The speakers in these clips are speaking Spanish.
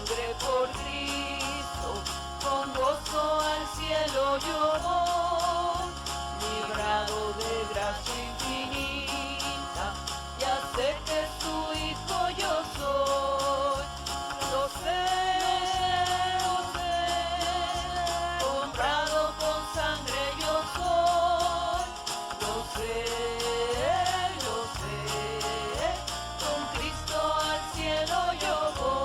sangre por Cristo, con gozo al cielo yo voy, librado de gracia infinita, ya sé que su hijo yo soy, lo sé, comprado con sangre yo soy, lo sé, con Cristo al cielo yo voy.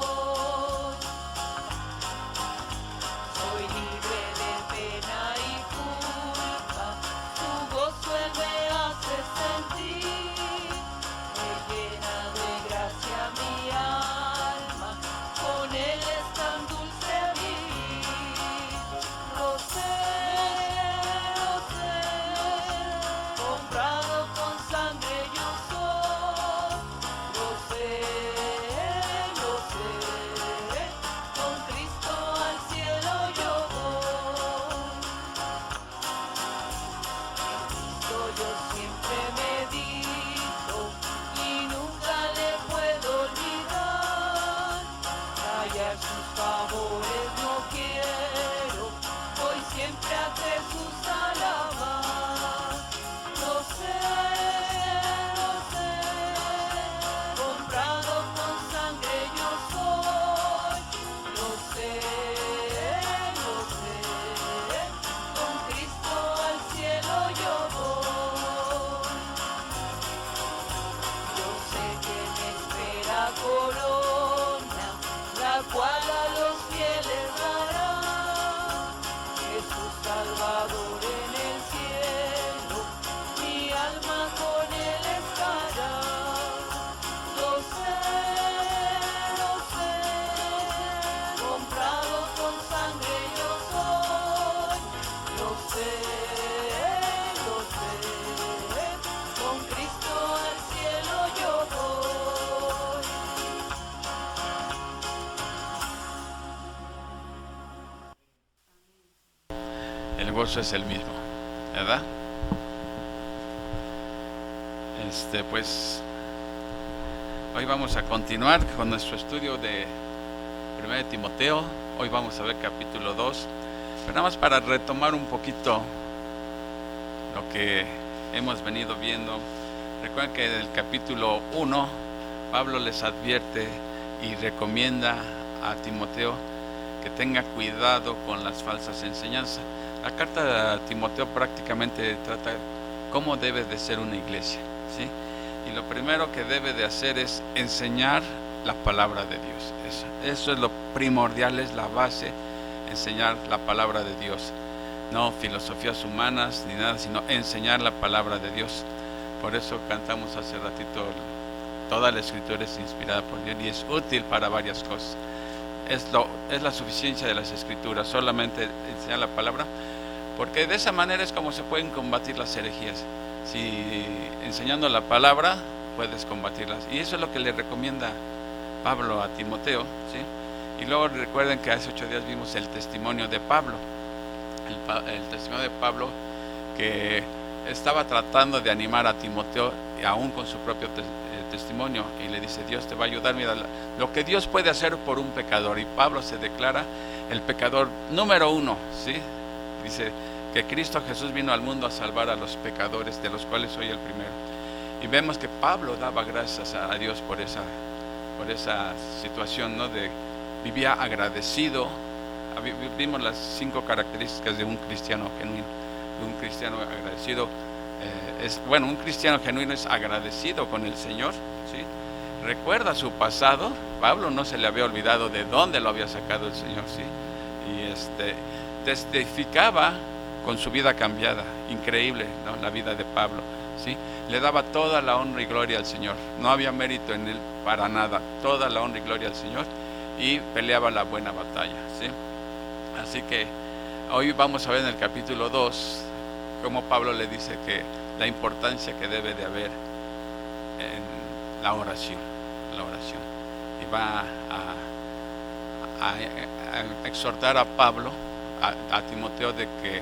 Soy libre de pena y culpa, su gozo Él me hace sentir, me llena de gracia mi alma, con Él es tan dulce vivir. Lo sé, comprado con sangre yo soy, lo sé, con Cristo al cielo yo voy. Cristo yo siempre medito y nunca le puedo olvidar, callar sus favores no quiero, voy siempre a Jesús a alabar. Lo sé, comprado con sangre yo soy, lo sé, con Cristo al cielo yo voy. Yo sé que me espera corona, la cual a los fieles dará, Jesús Salvador en el cielo, mi alma con Él estará. Lo sé, comprado con sangre yo soy, lo sé, con Cristo al cielo yo voy. El gozo es el mismo, ¿verdad? Pues hoy vamos a continuar con nuestro estudio de 1 de Timoteo. Hoy vamos a ver capítulo 2, pero nada más para retomar un poquito lo que hemos venido viendo. Recuerden que en el capítulo 1 Pablo les advierte y recomienda a Timoteo que tenga cuidado con las falsas enseñanzas. La carta de Timoteo prácticamente trata cómo debe de ser una iglesia, ¿sí? Y lo primero que debe de hacer es enseñar la palabra de Dios. Eso es lo primordial, es la base, enseñar la palabra de Dios. No filosofías humanas ni nada, sino enseñar la palabra de Dios. Por eso cantamos hace ratito, toda la escritura es inspirada por Dios y es útil para varias cosas. Es la suficiencia de las escrituras, solamente enseñar la palabra, porque de esa manera es como se pueden combatir las herejías. Si enseñando la palabra puedes combatirlas, y eso es lo que le recomienda Pablo a Timoteo, ¿sí? Y luego recuerden que hace 8 días vimos el testimonio de Pablo, el testimonio de Pablo, que estaba tratando de animar a Timoteo, aún con su propio testimonio, y le dice: Dios te va a ayudar, mira lo que Dios puede hacer por un pecador. Y Pablo se declara el pecador número 1, ¿sí? Dice que Cristo Jesús vino al mundo a salvar a los pecadores, de los cuales soy el primero. Y vemos que Pablo daba gracias a Dios por esa situación, ¿no? Vivía agradecido. Vimos las 5 características de un cristiano genuino, de un cristiano agradecido. Un cristiano genuino es agradecido con el Señor, ¿sí? Recuerda su pasado. Pablo no se le había olvidado de dónde lo había sacado el Señor, ¿sí? Y testificaba con su vida cambiada. Increíble, ¿no? La vida de Pablo, ¿sí? Le daba toda la honra y gloria al Señor. No había mérito en él para nada. Toda la honra y gloria al Señor, y peleaba la buena batalla, ¿sí? Así que hoy vamos a ver en el capítulo 2 cómo Pablo le dice que la importancia que debe de haber en la oración. Y va a exhortar a Pablo, a Timoteo, de que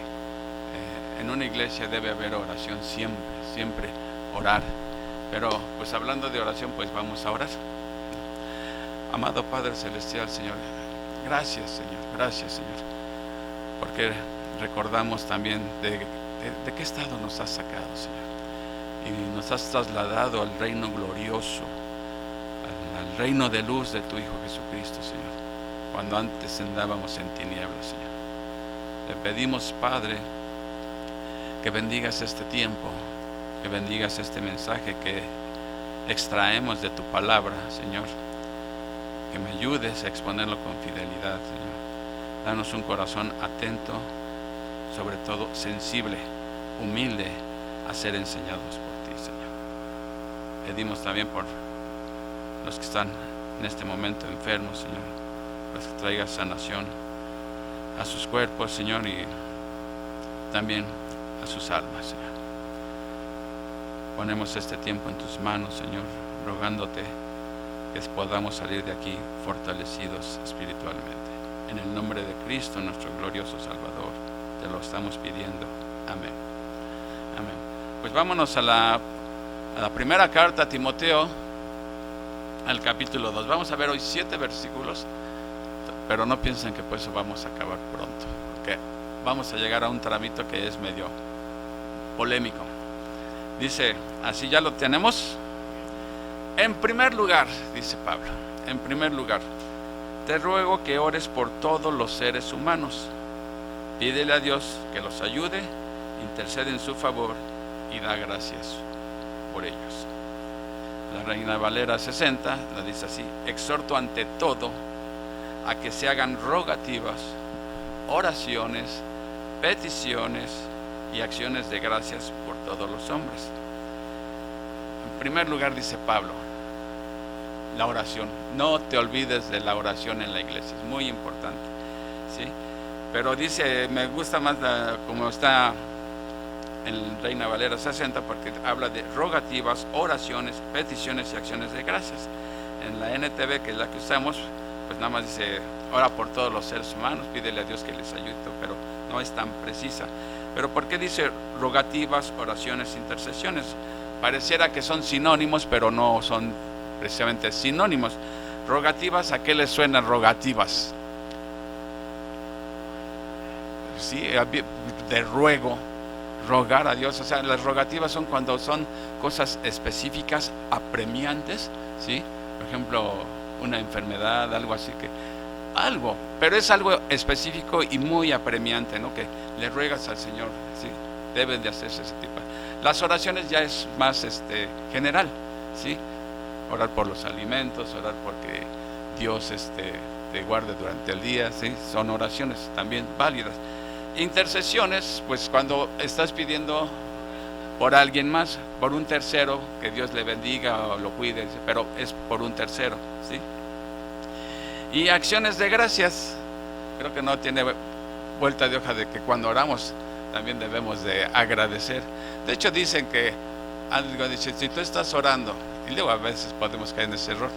en una iglesia debe haber oración siempre orar. Pero pues hablando de oración, pues vamos a orar. Amado Padre Celestial, Señor, Gracias, Señor, porque recordamos también de qué estado nos has sacado, Señor, y nos has trasladado al reino glorioso, al reino de luz de tu Hijo Jesucristo, Señor, cuando antes andábamos en tinieblas, Señor. Le pedimos, Padre, que bendigas este tiempo, que bendigas este mensaje que extraemos de tu palabra, Señor, que me ayudes a exponerlo con fidelidad, Señor. Danos un corazón atento, sobre todo sensible, humilde, a ser enseñados por ti, Señor. Pedimos también por los que están en este momento enfermos, Señor, pues que traigas sanación a sus cuerpos, Señor, y también a sus almas, Señor. Ponemos este tiempo en tus manos, Señor, rogándote que podamos salir de aquí fortalecidos espiritualmente. En el nombre de Cristo, nuestro glorioso Salvador, te lo estamos pidiendo. Amén. Amén. Pues vámonos a la primera carta a Timoteo, al capítulo 2. Vamos a ver hoy 7 versículos, pero no piensen que por eso vamos a acabar pronto, porque vamos a llegar a un tramito que es medio polémico. Dice, así ya lo tenemos. En primer lugar, dice Pablo, en primer lugar, te ruego que ores por todos los seres humanos. Pídele a Dios que los ayude, intercede en su favor y da gracias por ellos. La Reina Valera 60 la dice así: exhorto ante todo a que se hagan rogativas, oraciones, peticiones y acciones de gracias por todos los hombres. En primer lugar, dice Pablo, la oración. No te olvides de la oración en la iglesia, es muy importante, ¿sí? Pero dice, me gusta más como está en Reina Valera 60, porque habla de rogativas, oraciones, peticiones y acciones de gracias. En la NTV, que es la que usamos, pues nada más dice, ora por todos los seres humanos, pídele a Dios que les ayude, pero no es tan precisa. Pero ¿por qué dice rogativas, oraciones, intercesiones? Pareciera que son sinónimos, pero no son precisamente sinónimos. Rogativas, ¿a qué les suenan rogativas? Sí, de ruego, rogar a Dios. O sea, las rogativas son cuando son cosas específicas, apremiantes, ¿sí? Por ejemplo, una enfermedad, algo así, algo, pero es algo específico y muy apremiante, ¿no? Que le ruegas al Señor, ¿sí? Deben de hacerse ese tipo. Las oraciones ya es más general, ¿sí? Orar por los alimentos, orar porque Dios te guarde durante el día, ¿sí? Son oraciones también válidas. Intercesiones, pues cuando estás pidiendo por alguien más, por un tercero, que Dios le bendiga o lo cuide, pero es por un tercero, ¿sí? Y acciones de gracias, creo que no tiene vuelta de hoja de que cuando oramos también debemos de agradecer. De hecho dicen que, algo dice, si tú estás orando, y luego a veces podemos caer en ese error,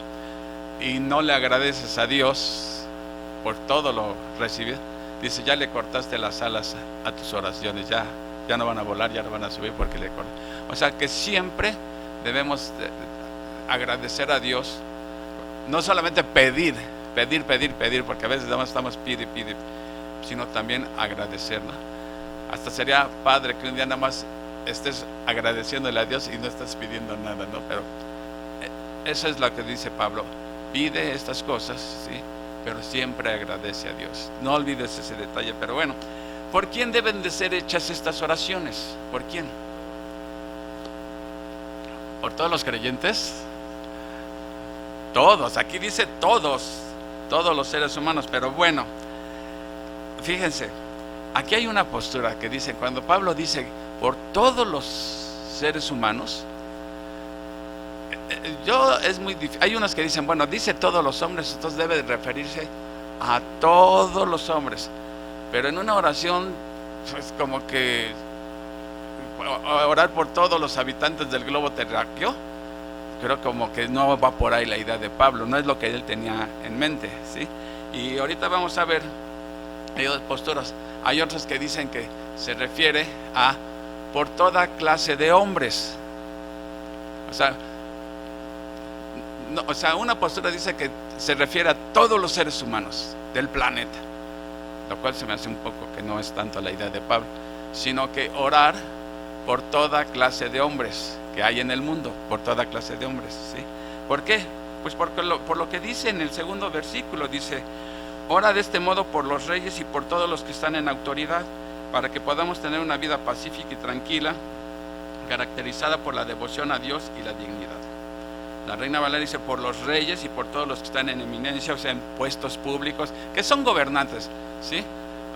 y no le agradeces a Dios por todo lo recibido, dice, ya le cortaste las alas a tus oraciones, ya no van a volar, ya no van a subir porque le cortas. O sea que siempre debemos agradecer a Dios, no solamente pedir, porque a veces nada más estamos pide, sino también agradecerla. Hasta sería padre que un día nada más estés agradeciéndole a Dios y no estás pidiendo nada, ¿no? Pero eso es lo que dice Pablo, pide estas cosas, ¿sí? Pero siempre agradece a Dios. No olvides ese detalle. Pero bueno, ¿por quién deben de ser hechas estas oraciones? ¿Por quién? ¿Por todos los creyentes? Todos, aquí dice todos los seres humanos. Pero bueno, fíjense, aquí hay una postura que dice, cuando Pablo dice por todos los seres humanos, es muy difícil. Hay unos que dicen, bueno, dice todos los hombres, entonces debe de referirse a todos los hombres. Pero en una oración, pues como que orar por todos los habitantes del globo terráqueo, creo como que no va por ahí la idea de Pablo, no es lo que él tenía en mente, ¿sí? Y ahorita vamos a ver, hay dos posturas. Hay otros que dicen que se refiere a por toda clase de hombres. O sea, no, o sea, una postura dice que se refiere a todos los seres humanos del planeta, lo cual se me hace un poco que no es tanto la idea de Pablo, sino que orar por toda clase de hombres que hay en el mundo, por toda clase de hombres, ¿sí? ¿Por qué? Pues por lo que dice en el segundo versículo, dice: ora de este modo por los reyes y por todos los que están en autoridad, para que podamos tener una vida pacífica y tranquila, caracterizada por la devoción a Dios y la dignidad. La Reina Valera dice: por los reyes y por todos los que están en eminencia, o sea, en puestos públicos, que son gobernantes, ¿sí?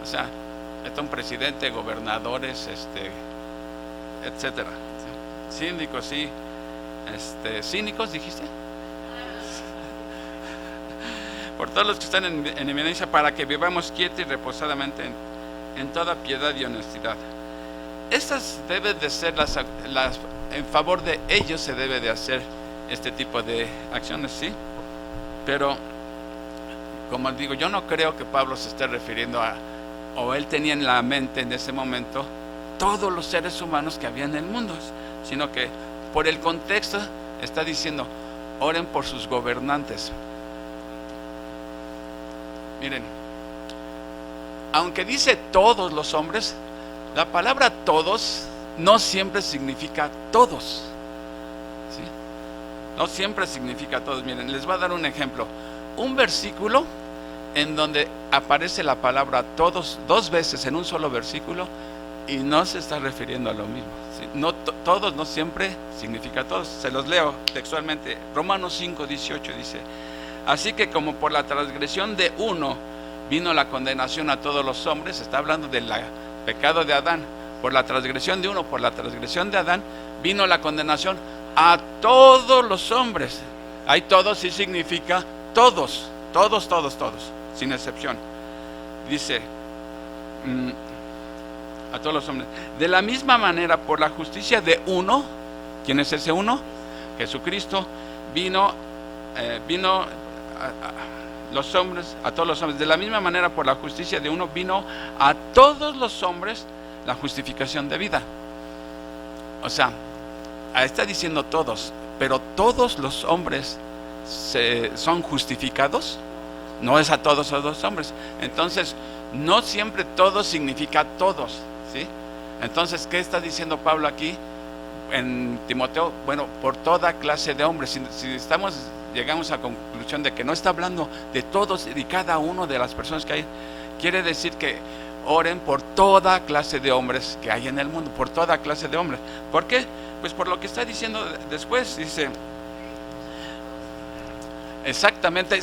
O sea, está un presidente, gobernadores, etcétera, ¿sí? Síndicos, sí, cínicos, dijiste. Por todos los que están en eminencia, para que vivamos quieta y reposadamente en toda piedad y honestidad. Estas deben de ser en favor de ellos se debe de hacer este tipo de acciones, ¿sí? Pero, como digo, yo no creo que Pablo se esté refiriendo o él tenía en la mente en ese momento todos los seres humanos que había en el mundo, sino que por el contexto está diciendo: oren por sus gobernantes. Miren, aunque dice todos los hombres, la palabra todos no siempre significa todos, ¿sí? No siempre significa todos. Miren, les voy a dar un ejemplo. Un versículo en donde aparece la palabra todos 2 veces en un solo versículo y no se está refiriendo a lo mismo, ¿sí? No, todos no siempre significa todos. Se los leo textualmente. Romanos 5:18 dice: así que como por la transgresión de uno vino la condenación a todos los hombres, está hablando del pecado de Adán, por la transgresión de uno, por la transgresión de Adán, vino la condenación a todos los hombres. Ahí todos sí significa todos, sin excepción. Dice, a todos los hombres. De la misma manera, por la justicia de uno, ¿quién es ese uno? Jesucristo, vino los hombres, a todos los hombres. De la misma manera, por la justicia de uno, vino a todos los hombres la justificación de vida. O sea, está diciendo todos, pero todos los hombres son justificados. No es a todos los hombres. Entonces, no siempre todos significa todos, ¿sí? Entonces, ¿qué está diciendo Pablo aquí en Timoteo? Bueno, por toda clase de hombres. Si llegamos a la conclusión de que no está hablando de todos y cada uno de las personas que hay, quiere decir que oren por toda clase de hombres que hay en el mundo, por toda clase de hombres. ¿Por qué? Pues por lo que está diciendo después, dice, exactamente,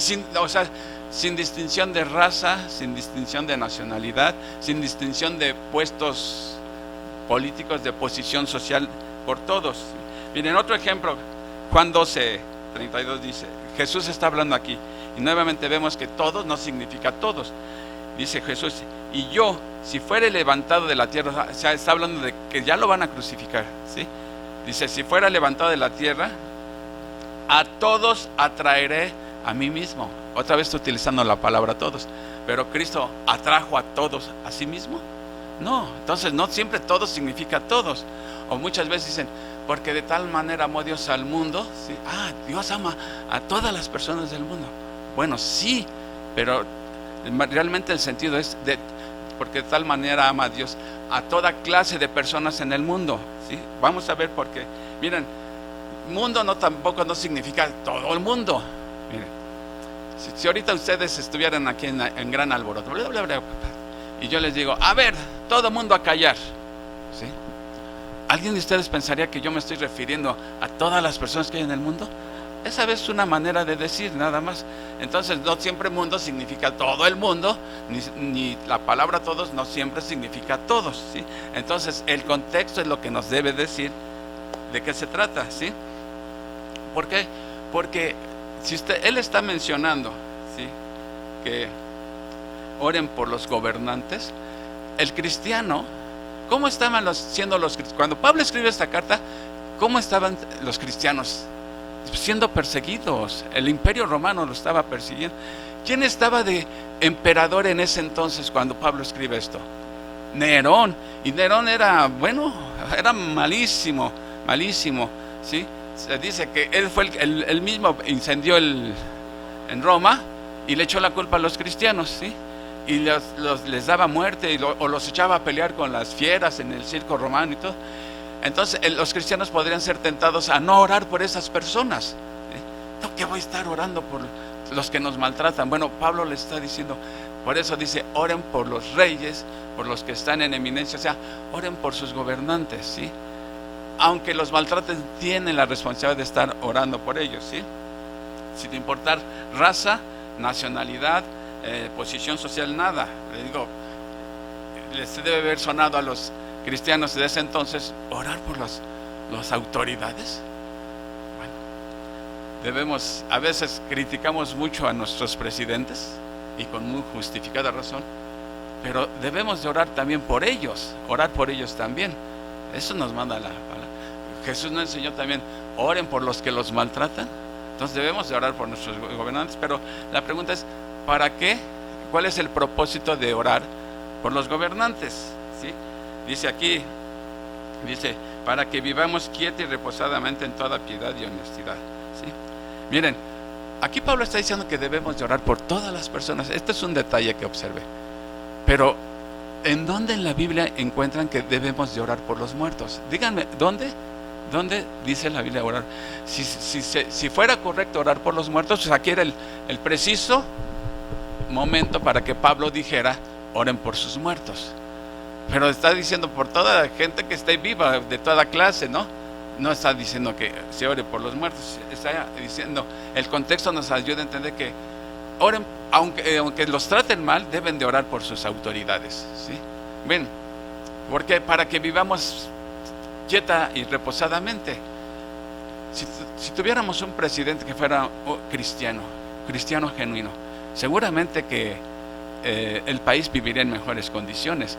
sin distinción de raza, sin distinción de nacionalidad, sin distinción de puestos políticos, de posición social, por todos. Miren, otro ejemplo, Juan 12:32 dice, Jesús está hablando aquí, y nuevamente vemos que todos no significa todos. Dice Jesús: y yo, si fuere levantado de la tierra, o sea, está hablando de que ya lo van a crucificar, ¿sí? Dice: si fuera levantado de la tierra, a todos atraeré a mí mismo. Otra vez estoy utilizando la palabra todos, pero Cristo atrajo a todos a sí mismo. No, entonces no siempre todos significa todos. O muchas veces dicen, porque de tal manera amó Dios al mundo, ¿sí? Dios ama a todas las personas del mundo. Bueno, sí, pero realmente el sentido es porque de tal manera ama a Dios a toda clase de personas en el mundo, ¿sí? Vamos a ver por qué. Miren, mundo tampoco no significa todo el mundo. Miren, si ahorita ustedes estuvieran aquí en gran alboroto, bla, bla, bla, y yo les digo, a ver, todo mundo a callar, ¿sí? ¿Alguien de ustedes pensaría que yo me estoy refiriendo a todas las personas que hay en el mundo? Esa es una manera de decir, nada más. Entonces, no siempre mundo significa todo el mundo, ni la palabra todos no siempre significa todos, ¿sí? Entonces, el contexto es lo que nos debe decir de qué se trata, ¿sí? ¿Por qué? Porque si él está mencionando, ¿sí?, que oren por los gobernantes, el cristiano, ¿cómo estaban cuando Pablo escribe esta carta? ¿Cómo estaban los cristianos? Siendo perseguidos. El Imperio Romano lo estaba persiguiendo. ¿Quién estaba de emperador en ese entonces cuando Pablo escribe esto? Nerón. Y Nerón era malísimo, ¿sí? Se dice que él fue el mismo incendió en Roma y le echó la culpa a los cristianos, ¿sí? Y les daba muerte o los echaba a pelear con las fieras en el circo romano y todo. Entonces los cristianos podrían ser tentados a no orar por esas personas, ¿sí? No, que voy a estar orando por los que nos maltratan. Bueno, Pablo le está diciendo, por eso dice, oren por los reyes, por los que están en eminencia, o sea, oren por sus gobernantes, ¿sí? Aunque los maltraten, tienen la responsabilidad de estar orando por ellos, ¿sí? Sin importar raza, nacionalidad, posición social, nada. Le digo, les debe haber sonado a los cristianos de ese entonces orar por las autoridades. Bueno, a veces criticamos mucho a nuestros presidentes y con muy justificada razón, pero debemos de orar también por ellos, orar por ellos también. Eso nos manda la palabra. Jesús nos enseñó también, oren por los que los maltratan. Entonces debemos de orar por nuestros gobernantes, pero la pregunta es, ¿para qué? ¿Cuál es el propósito de orar por los gobernantes? ¿Sí? Dice aquí, para que vivamos quieta y reposadamente en toda piedad y honestidad, ¿sí? Miren, aquí Pablo está diciendo que debemos de orar por todas las personas. Este es un detalle que observé. Pero, ¿en dónde en la Biblia encuentran que debemos de orar por los muertos? Díganme, ¿dónde dice la Biblia orar? Si fuera correcto orar por los muertos, pues aquí era el preciso momento para que Pablo dijera, oren por sus muertos. Pero está diciendo por toda la gente que esté viva, de toda clase, ¿no? No está diciendo que se ore por los muertos. Está diciendo, el contexto nos ayuda a entender que oren, aunque los traten mal, deben de orar por sus autoridades, ¿sí? Bien, porque para que vivamos quieta y reposadamente. Si tuviéramos un presidente que fuera cristiano genuino, seguramente que el país viviría en mejores condiciones.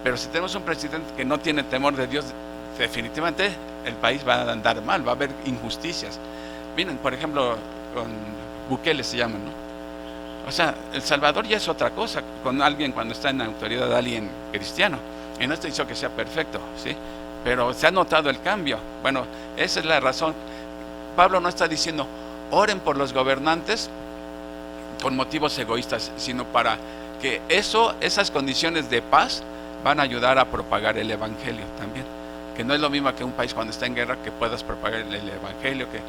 Pero si tenemos un presidente que no tiene temor de Dios, definitivamente el país va a andar mal, va a haber injusticias. Miren, por ejemplo, con Bukele se llaman, ¿no? O sea, El Salvador ya es otra cosa, con alguien cuando está en la autoridad de alguien cristiano. Y no estoy diciendo que sea perfecto, ¿sí? Pero se ha notado el cambio. Bueno, esa es la razón. Pablo no está diciendo, oren por los gobernantes con motivos egoístas, sino para que esas condiciones de paz van a ayudar a propagar el evangelio también. Que no es lo mismo que un país cuando está en guerra que puedas propagar el evangelio, que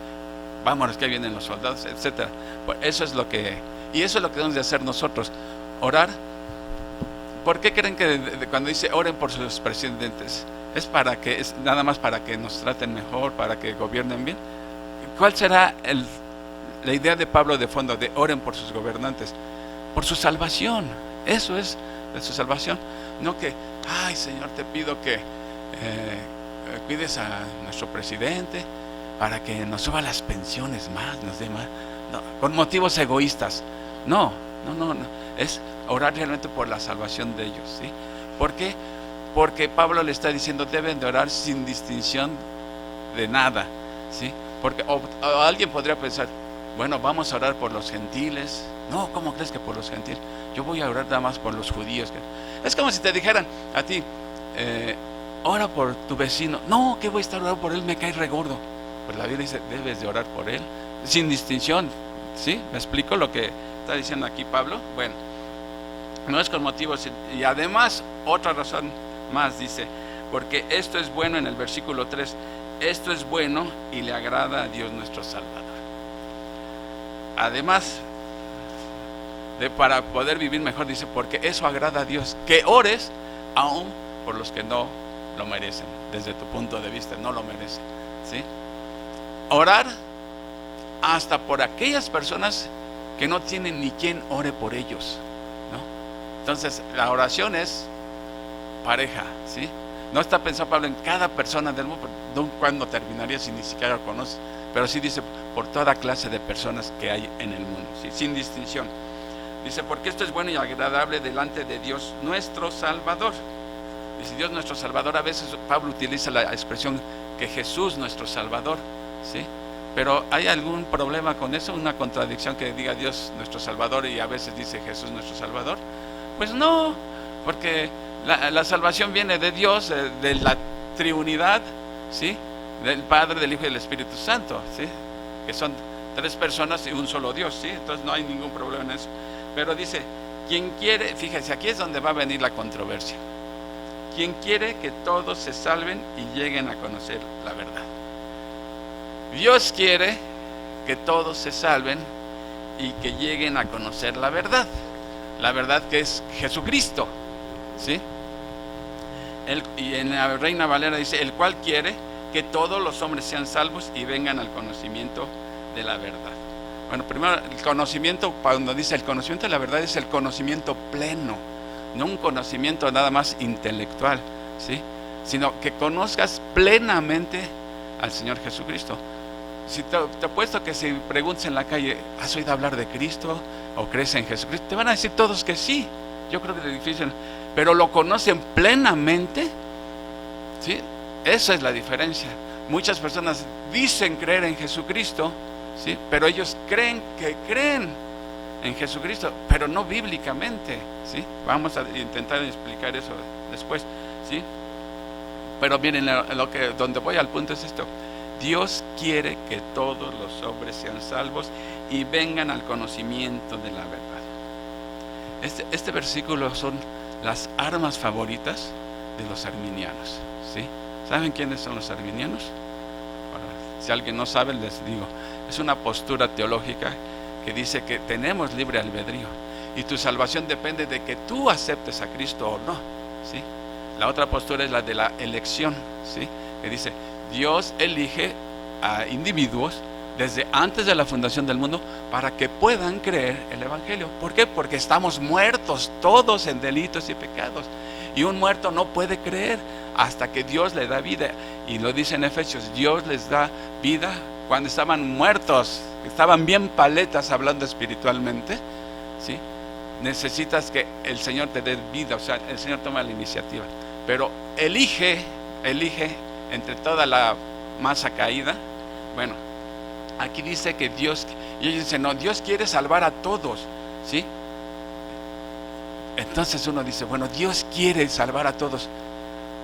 vámonos que vienen los soldados, etcétera. Pues eso es lo que debemos de hacer nosotros, orar. ¿Por qué creen que cuando dice oren por sus presidentes? Es nada más para que nos traten mejor, para que gobiernen bien. ¿Cuál será la idea de Pablo de fondo de oren por sus gobernantes? Por su salvación. Eso es de su salvación. No que, ay Señor, te pido que cuides a nuestro presidente para que nos suba las pensiones más, nos dé más. No, con motivos egoístas. No. Es orar realmente por la salvación de ellos, ¿sí? ¿Por qué? Porque Pablo le está diciendo, deben de orar sin distinción de nada, ¿sí? Porque o alguien podría pensar, bueno, vamos a orar por los gentiles. No, ¿cómo crees que por los gentiles? Yo voy a orar nada más por los judíos. Es como si te dijeran a ti, ora por tu vecino. No, ¿qué voy a estar orando por él? Me cae regordo. Pues la Biblia dice, debes de orar por él, sin distinción, ¿sí? ¿Me explico lo que está diciendo aquí Pablo? Bueno, no es con motivos. Y además, otra razón más dice, porque esto es bueno, en el versículo 3, esto es bueno y le agrada a Dios nuestro Salvador. Además, para poder vivir mejor, dice, porque eso agrada a Dios, que ores aún por los que no lo merecen. Desde tu punto de vista, no lo merecen, ¿sí? Orar hasta por aquellas personas que no tienen ni quien ore por ellos, ¿no? Entonces, la oración es pareja, ¿sí? No está pensado Pablo en cada persona del mundo, no, cuando terminaría si ni siquiera lo conoces, pero sí dice por toda clase de personas que hay en el mundo, ¿sí? Sin distinción. Dice, porque esto es bueno y agradable delante de Dios nuestro Salvador. Dice, Dios nuestro Salvador, a veces Pablo utiliza la expresión que Jesús nuestro Salvador, ¿sí? Pero ¿hay algún problema con eso? ¿Una contradicción que diga Dios nuestro Salvador y a veces dice Jesús nuestro Salvador? Pues no, porque la salvación viene de Dios, de la triunidad, ¿sí? del Padre, del Hijo y del Espíritu Santo, ¿sí? Que son 3 personas y un solo Dios, ¿sí? Entonces no hay ningún problema en eso. Pero dice, quien quiere, fíjense, aquí es donde va a venir la controversia. Quien quiere que todos se salven y lleguen a conocer la verdad. Dios quiere que todos se salven y que lleguen a conocer la verdad. La verdad que es Jesucristo, ¿sí? Y en la Reina Valera dice, el cual quiere que todos los hombres sean salvos y vengan al conocimiento de la verdad. Bueno, primero el conocimiento, cuando dice el conocimiento de la verdad, es el conocimiento pleno, no un conocimiento nada más intelectual, ¿sí? Sino que conozcas plenamente al Señor Jesucristo. Si te apuesto que si preguntas en la calle, ¿has oído hablar de Cristo o crees en Jesucristo? Te van a decir todos que sí. Yo creo que es difícil, pero lo conocen plenamente, ¿sí? Esa es la diferencia. Muchas personas dicen creer en Jesucristo, ¿sí? Pero ellos creen en Jesucristo, pero no bíblicamente, ¿sí? Vamos a intentar explicar eso después, ¿sí? Pero miren, donde voy al punto es esto. Dios quiere que todos los hombres sean salvos y vengan al conocimiento de la verdad. Este versículo son las armas favoritas de los arminianos, ¿sí? ¿Saben quiénes son los arminianos? Bueno, si alguien no sabe, les digo. Es una postura teológica que dice que tenemos libre albedrío y tu salvación depende de que tú aceptes a Cristo o no, ¿sí? La otra postura es la de la elección, ¿sí? Que dice, Dios elige a individuos desde antes de la fundación del mundo para que puedan creer el Evangelio. ¿Por qué? Porque estamos muertos todos en delitos y pecados. Y un muerto no puede creer hasta que Dios le da vida. Y lo dice en Efesios, Dios les da vida cuando estaban muertos, estaban bien paletas hablando espiritualmente, ¿sí? Necesitas que el Señor te dé vida, o sea, el Señor toma la iniciativa. Pero elige entre toda la masa caída. Bueno, aquí dice que Dios, y ellos dicen, no, Dios quiere salvar a todos, ¿sí? Entonces uno dice, bueno, Dios quiere salvar a todos,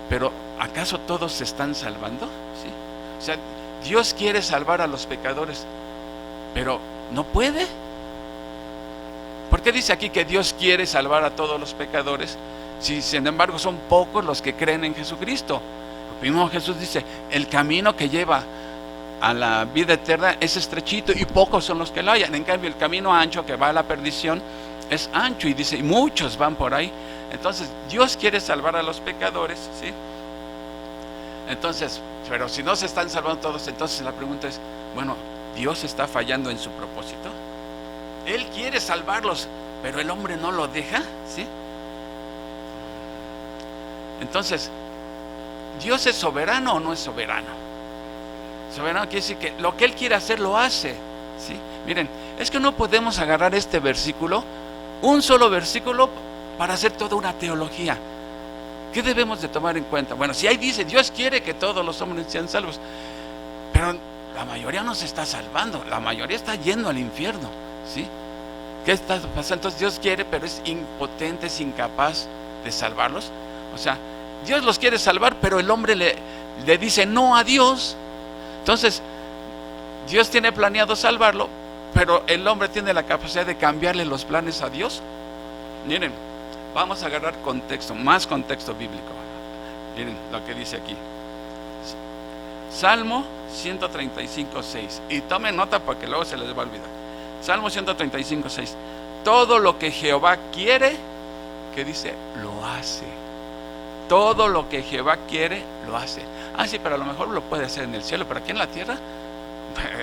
pero ¿acaso todos se están salvando? ¿Sí? O sea, Dios quiere salvar a los pecadores, pero ¿no puede? ¿Por qué dice aquí que Dios quiere salvar a todos los pecadores si sin embargo son pocos los que creen en Jesucristo? Mismo Jesús dice, el camino que lleva a la vida eterna es estrechito y pocos son los que lo hallan. En cambio, el camino ancho que va a la perdición es ancho, y dice, y muchos van por ahí. Entonces, Dios quiere salvar a los pecadores, ¿sí? Entonces, pero si no se están salvando todos, entonces la pregunta es, bueno, ¿Dios está fallando en su propósito? Él quiere salvarlos, pero el hombre no lo deja, ¿sí? Entonces, ¿Dios es soberano o no es soberano? Soberano quiere decir que lo que Él quiere hacer lo hace, ¿sí? Miren, es que no podemos agarrar este versículo, un solo versículo, para hacer toda una teología. ¿Qué debemos de tomar en cuenta? Bueno, si ahí dice, Dios quiere que todos los hombres sean salvos, pero la mayoría no se está salvando, la mayoría está yendo al infierno, ¿sí? ¿Qué está pasando? Entonces Dios quiere, pero es impotente, es incapaz de salvarlos. O sea, Dios los quiere salvar, pero el hombre le dice no a Dios. Entonces, Dios tiene planeado salvarlo, pero el hombre tiene la capacidad de cambiarle los planes a Dios. Miren, vamos a agarrar contexto, más contexto bíblico. Miren lo que dice aquí. Salmo 135:6. Y tomen nota porque luego se les va a olvidar. Salmo 135:6. Todo lo que Jehová quiere, ¿qué dice? Lo hace. Todo lo que Jehová quiere, lo hace. Ah, sí, pero a lo mejor lo puede hacer en el cielo, pero aquí en la tierra,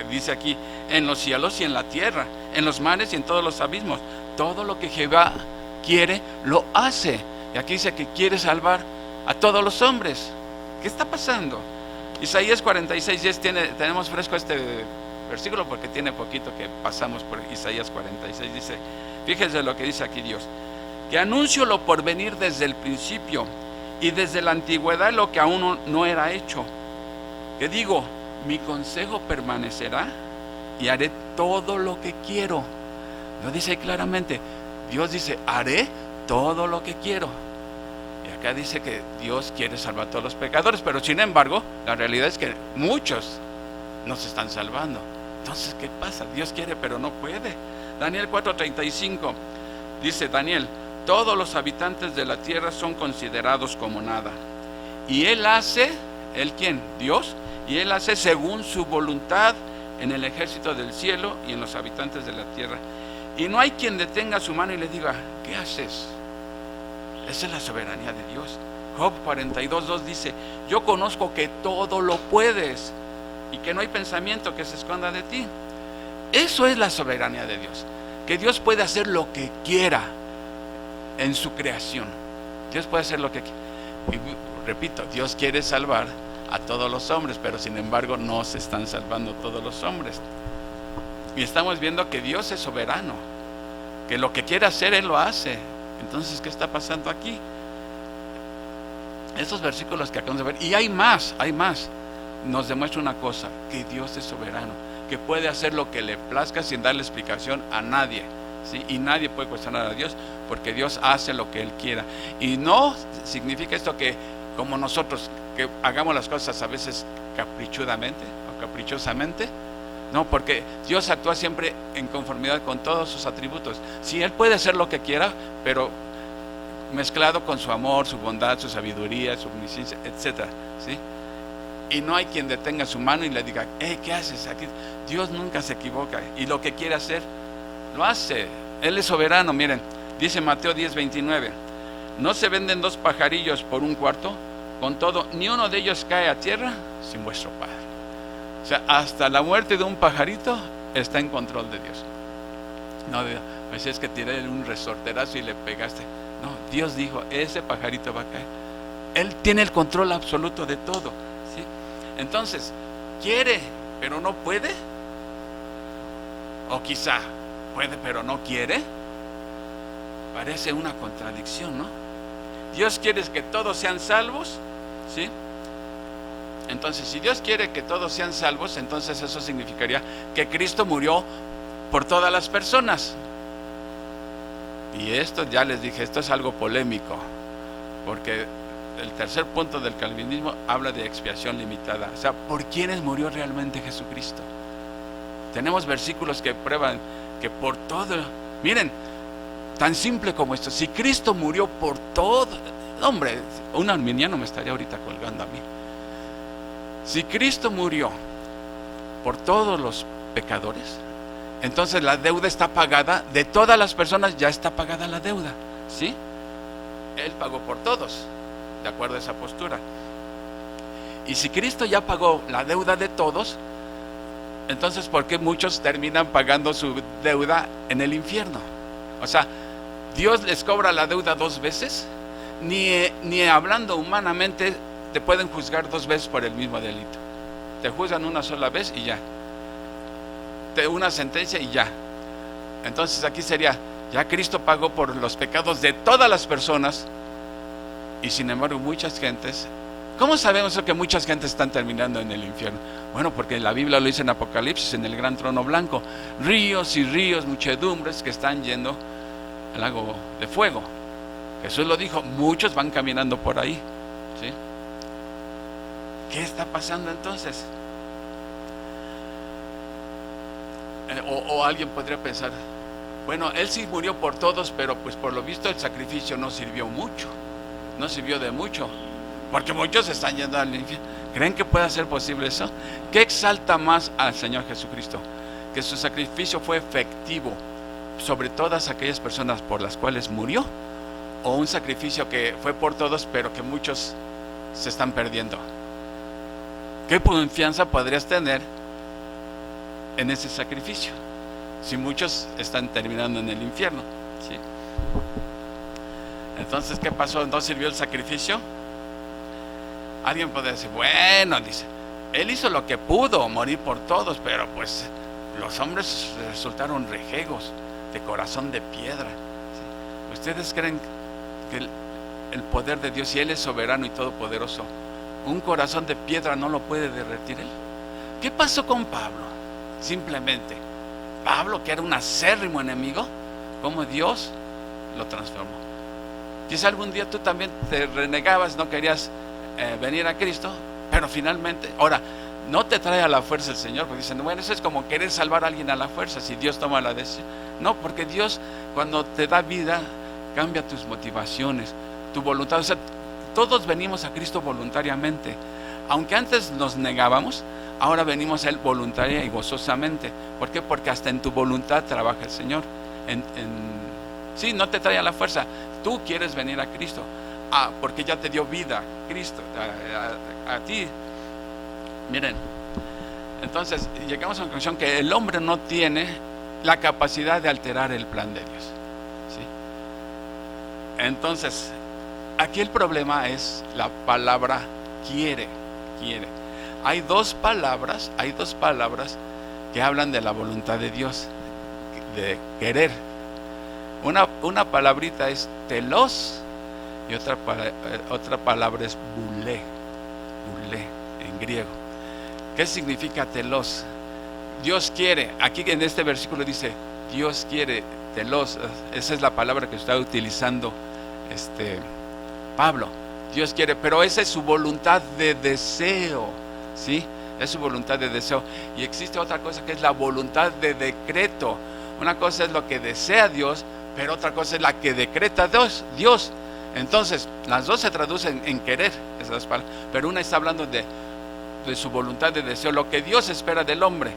dice aquí, en los cielos y en la tierra, en los mares y en todos los abismos. Todo lo que Jehová quiere, lo hace. Y aquí dice que quiere salvar a todos los hombres. ¿Qué está pasando? Isaías 46:10, tenemos fresco este versículo porque tiene poquito que pasamos por Isaías 46. Dice, fíjense lo que dice aquí Dios, que anuncio lo por venir desde el principio y desde la antigüedad lo que aún no era hecho. Que digo, mi consejo permanecerá y haré todo lo que quiero. Lo dice claramente. Dios dice, haré todo lo que quiero. Y acá dice que Dios quiere salvar a todos los pecadores, pero sin embargo, la realidad es que muchos no se están salvando. Entonces, ¿qué pasa? Dios quiere, pero no puede. Daniel 4:35 dice Daniel: todos los habitantes de la tierra son considerados como nada. Y Él hace, ¿Él quién? Dios. Y Él hace según su voluntad en el ejército del cielo y en los habitantes de la tierra. Y no hay quien detenga su mano y le diga: ¿qué haces? Esa es la soberanía de Dios. Job 42:2 dice: yo conozco que todo lo puedes y que no hay pensamiento que se esconda de ti. Eso es la soberanía de Dios, que Dios puede hacer lo que quiera en su creación. Dios puede hacer lo que quiera. Y repito, Dios quiere salvar a todos los hombres, pero sin embargo no se están salvando todos los hombres. Y estamos viendo que Dios es soberano, que lo que quiere hacer Él lo hace. Entonces, ¿qué está pasando aquí? Estos versículos que acabamos de ver, y hay más, nos demuestra una cosa: que Dios es soberano, que puede hacer lo que le plazca sin darle explicación a nadie, ¿sí? Y nadie puede cuestionar a Dios, porque Dios hace lo que Él quiera. Y no significa esto que, como nosotros, que hagamos las cosas a veces caprichudamente o caprichosamente. No, porque Dios actúa siempre en conformidad con todos sus atributos. Sí, Él puede hacer lo que quiera, pero mezclado con su amor, su bondad, su sabiduría, su omnisciencia, etcétera, ¿sí? Y no hay quien detenga su mano y le diga: ¿qué haces aquí? Dios nunca se equivoca, y lo que quiere hacer, lo hace. Él es soberano. Miren, dice Mateo 10:29: no se venden 2 pajarillos por un cuarto, con todo, ni uno de ellos cae a tierra sin vuestro Padre. O sea, hasta la muerte de un pajarito está en control de Dios. No, pues es que tiré un resorterazo y le pegaste. No, Dios dijo: ese pajarito va a caer. Él tiene el control absoluto de todo, ¿sí? Entonces, quiere, pero no puede. O quizá puede, pero no quiere. Parece una contradicción, ¿no? Dios quiere que todos sean salvos, ¿sí? Entonces, si Dios quiere que todos sean salvos, entonces eso significaría que Cristo murió por todas las personas. Y esto, ya les dije, esto es algo polémico, porque el tercer punto del calvinismo habla de expiación limitada. O sea, ¿por quiénes murió realmente Jesucristo? Tenemos versículos que prueban que por todo. Miren, tan simple como esto: si Cristo murió por todo, hombre, un arminiano me estaría ahorita colgando a mí. Si Cristo murió por todos los pecadores, entonces la deuda está pagada. De todas las personas ya está pagada la deuda, ¿sí? Él pagó por todos, de acuerdo a esa postura. Y si Cristo ya pagó la deuda de todos, entonces ¿por qué muchos terminan pagando su deuda en el infierno? O sea, ¿Dios les cobra la deuda 2 veces? Ni hablando humanamente te pueden juzgar 2 veces por el mismo delito. Te juzgan una sola vez y ya. Una sentencia y ya. Entonces aquí sería: ya Cristo pagó por los pecados de todas las personas, y sin embargo muchas gentes. ¿Cómo sabemos que muchas gentes están terminando en el infierno? Bueno, porque la Biblia lo dice en Apocalipsis, en el gran trono blanco: ríos y ríos, muchedumbres que están yendo al lago de fuego. Jesús lo dijo: muchos van caminando por ahí, ¿sí? ¿Qué está pasando entonces? O alguien podría pensar: bueno, Él sí murió por todos, pero pues por lo visto el sacrificio no sirvió mucho, no sirvió de mucho, porque muchos están yendo al infierno. ¿Creen que pueda ser posible eso? ¿Qué exalta más al Señor Jesucristo? ¿Que su sacrificio fue efectivo sobre todas aquellas personas por las cuales murió? ¿O un sacrificio que fue por todos, pero que muchos se están perdiendo? ¿Qué confianza podrías tener en ese sacrificio si muchos están terminando en el infierno? ¿Sí? Entonces, ¿qué pasó? ¿No sirvió el sacrificio? Alguien puede decir: bueno, dice, Él hizo lo que pudo, morir por todos, pero pues los hombres resultaron rejegos, de corazón de piedra, ¿sí? ¿Ustedes creen que el poder de Dios, si Él es soberano y todopoderoso, un corazón de piedra no lo puede derretir Él? ¿Qué pasó con Pablo? Simplemente, Pablo, que era un acérrimo enemigo, ¿cómo Dios lo transformó? Quizá algún día tú también te renegabas, no querías venir a Cristo, pero finalmente, ahora, no te trae a la fuerza el Señor, porque dicen, bueno, eso es como querer salvar a alguien a la fuerza, si Dios toma la decisión. No, porque Dios, cuando te da vida, cambia tus motivaciones, tu voluntad. O sea, todos venimos a Cristo voluntariamente. Aunque antes nos negábamos, ahora venimos a Él voluntaria y gozosamente. ¿Por qué? Porque hasta en tu voluntad trabaja el Señor. Sí, no te trae a la fuerza. Tú quieres venir a Cristo, porque ya te dio vida Cristo a ti. Miren, entonces llegamos a la conclusión que el hombre no tiene la capacidad de alterar el plan de Dios, ¿sí? Entonces, aquí el problema es la palabra quiere. Hay dos palabras que hablan de la voluntad de Dios, de querer. Una palabrita es telos y otra palabra es bulé en griego. ¿Qué significa telos? Dios quiere. Aquí en este versículo dice Dios quiere, telos. Esa es la palabra que está utilizando Pablo. Dios quiere, pero esa es su voluntad de deseo, ¿sí? Es su voluntad de deseo. Y existe otra cosa que es la voluntad de decreto. Una cosa es lo que desea Dios, pero otra cosa es la que decreta Dios. Entonces, las dos se traducen en querer, esas dos palabras, pero una está hablando de su voluntad de deseo, lo que Dios espera del hombre.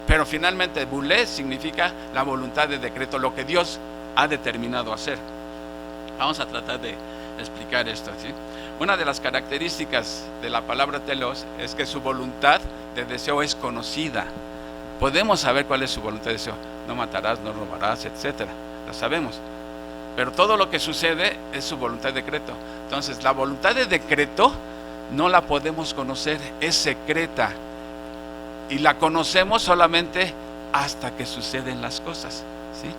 Pero finalmente, bulé significa la voluntad de decreto, lo que Dios ha determinado hacer. Vamos a tratar de explicar esto, ¿sí? Una de las características de la palabra telos es que su voluntad de deseo es conocida. Podemos saber cuál es su voluntad de deseo. No matarás, no robarás, etcétera. Lo sabemos. Pero todo lo que sucede es su voluntad de decreto. Entonces, la voluntad de decreto no la podemos conocer, es secreta. Y la conocemos solamente hasta que suceden las cosas, ¿sí?